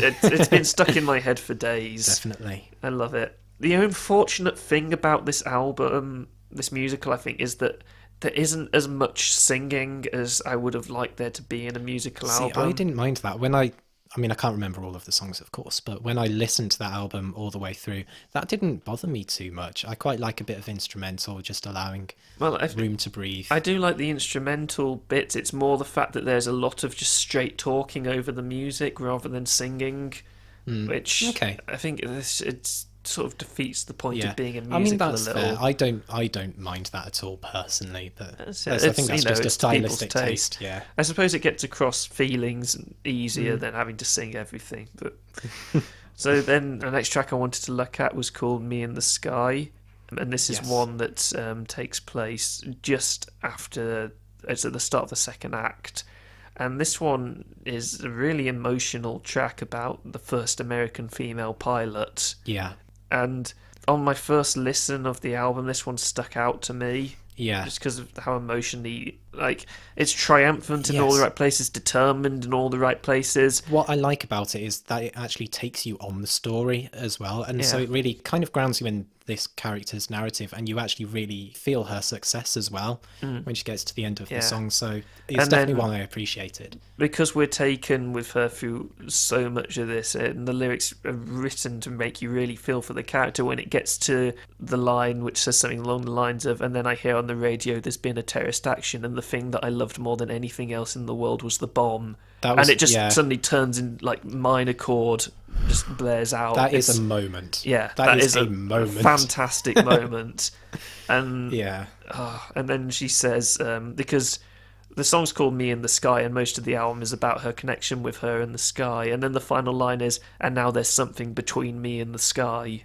been stuck in my head for days. Definitely. I love it. The unfortunate thing about this album, this musical, I think, is that there isn't as much singing as I would have liked there to be in a musical album. I didn't mind that. When I can't remember all of the songs, of course, but when I listened to that album all the way through, that didn't bother me too much. I quite like a bit of instrumental, just allowing room to breathe. I do like the instrumental bits. It's more the fact that there's a lot of just straight talking over the music rather than singing, which I think it's sort of defeats the point of being a musical that's a little. fair. I don't mind that at all personally, but I think that's just a stylistic taste. Yeah, I suppose it gets across feelings easier than having to sing everything. But so then the next track I wanted to look at was called "Me in the Sky," and this is one that takes place just after. It's at the start of the second act. And this one is a really emotional track about the first American female pilot. Yeah. And on my first listen of the album, this one stuck out to me. Yeah. Just because of how emotionally, it's triumphant in all the right places, determined in all the right places. What I like about it is that it actually takes you on the story as well. And so it really kind of grounds you in this character's narrative, and you actually really feel her success as well when she gets to the end of the song. So it's definitely one I appreciated. Because we're taken with her through so much of this, and the lyrics are written to make you really feel for the character, when it gets to the line which says something along the lines of, "And then I hear on the radio there's been a terrorist action, and the thing that I loved more than anything else in the world was the bomb." And it just suddenly turns in minor chord, just blares out. That is a moment. Yeah, that is a moment. Fantastic moment. And and then she says, because the song's called "Me in the Sky," and most of the album is about her connection with her in the sky. And then the final line is, "And now there's something between me and the sky."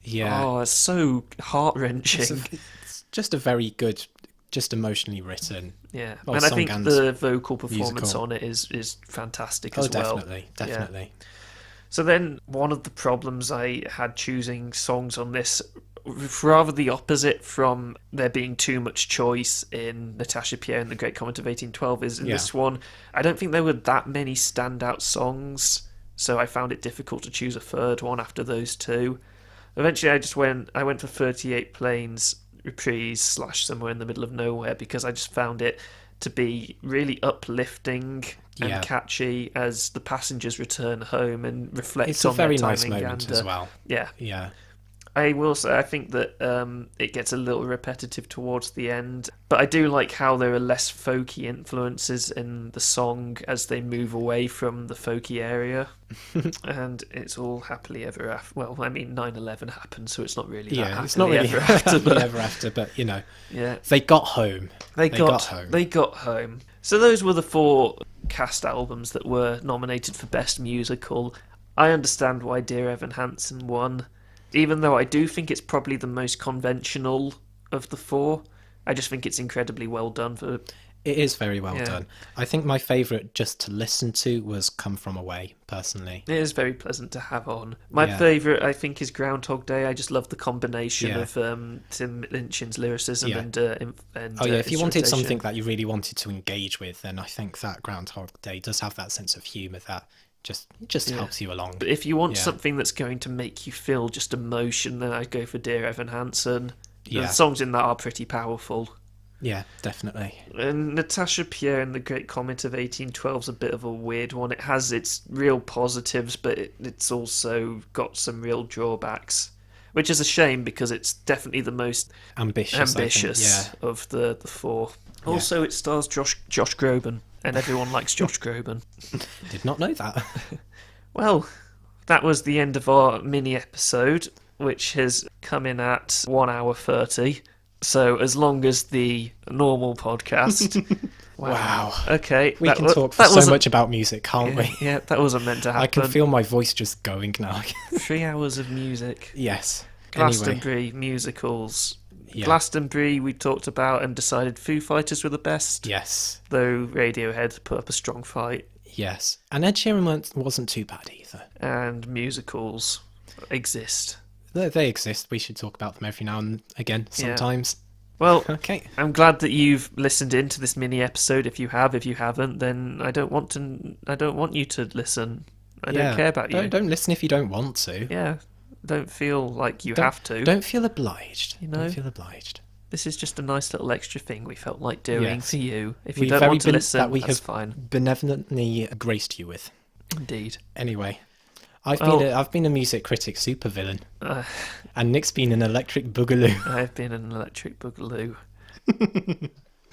Yeah. Oh, it's so heart-wrenching. It's just a very good, just emotionally written. Yeah, and I think the vocal performance on it is fantastic as well. Definitely. Yeah. So then one of the problems I had choosing songs on this, rather the opposite from there being too much choice in Natasha, Pierre and the Great Comet of 1812, is in this one, I don't think there were that many standout songs. so I found it difficult to choose a third one after those two. Eventually, I went for 38 Planes Reprise / Somewhere in the Middle of Nowhere, because I just found it to be really uplifting and catchy as the passengers return home and reflect on their timing. It's a very nice moment as well. Yeah. I will say, I think that it gets a little repetitive towards the end, but I do like how there are less folky influences in the song as they move away from the folky area, and it's all happily ever after. Well, I mean, 9/11 happened, so it's not really that happily it's not really ever after. But, ever after, but they got home. They got home. So those were the 4 cast albums that were nominated for Best Musical. I understand why Dear Evan Hansen won. Even though I do think it's probably the most conventional of the 4, I just think it's incredibly well done. It is very well done. I think my favourite just to listen to was Come From Away, personally. It is very pleasant to have on. My favourite, I think, is Groundhog Day. I just love the combination of Tim Minchin's lyricism and if you wanted something that you really wanted to engage with, then I think that Groundhog Day does have that sense of humour that just helps you along. But if you want something that's going to make you feel just emotion, then I'd go for Dear Evan Hansen. The songs in that are pretty powerful. Yeah, definitely. And Natasha, Pierre and the Great Comet of 1812 is a bit of a weird one. It has its real positives, but it's also got some real drawbacks, which is a shame because it's definitely the most ambitious of the 4. Yeah. Also, it stars Josh Groban, and everyone likes Josh Groban. Did not know that. Well, that was the end of our mini episode, which has come in at 1 hour 30. So as long as the normal podcast. Wow. Okay. We can talk for so much about music, can't we? Yeah, that wasn't meant to happen. I can feel my voice just going now. 3 hours of music. Yes. Glastonbury musicals. Yeah. Glastonbury we talked about and decided Foo Fighters were the best. Yes. Though Radiohead put up a strong fight. Yes. And Ed Sheeran wasn't too bad either. And musicals exist. They exist. We should talk about them every now and again sometimes. Yeah. Well, okay. I'm glad that you've listened into this mini episode. If you haven't, then I don't want you to listen. I don't care about you. Don't listen if you don't want to. Yeah. Don't feel like you have to. Don't feel obliged. Don't feel obliged. This is just a nice little extra thing we felt like doing for you. If you don't want to listen, that's fine. Benevolently graced you with. Indeed. Anyway, I've been a music critic supervillain, and Nick's been an electric boogaloo. I've been an electric boogaloo.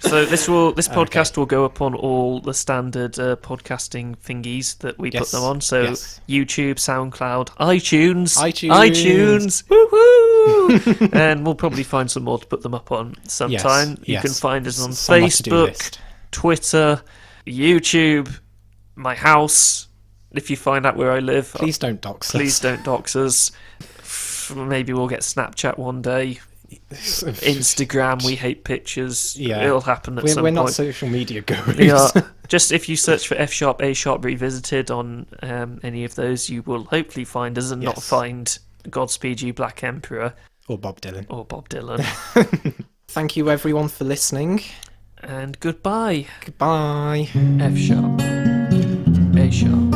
So this podcast will go up on all the standard podcasting thingies that we put them on. So YouTube, SoundCloud, iTunes, woohoo! And we'll probably find some more to put them up on sometime. You can find us on Facebook, Twitter, YouTube, my house. If you find out where I live, please don't dox us. Please don't dox us. Maybe we'll get Snapchat one day. Instagram, we hate pictures. Yeah, it'll happen at some point. We're not social media gurus. We are. Just if you search for F# A# Revisited on any of those, you will hopefully find us and not find Godspeed You Black Emperor or Bob Dylan. Thank you everyone for listening, and goodbye. Goodbye. F# A#.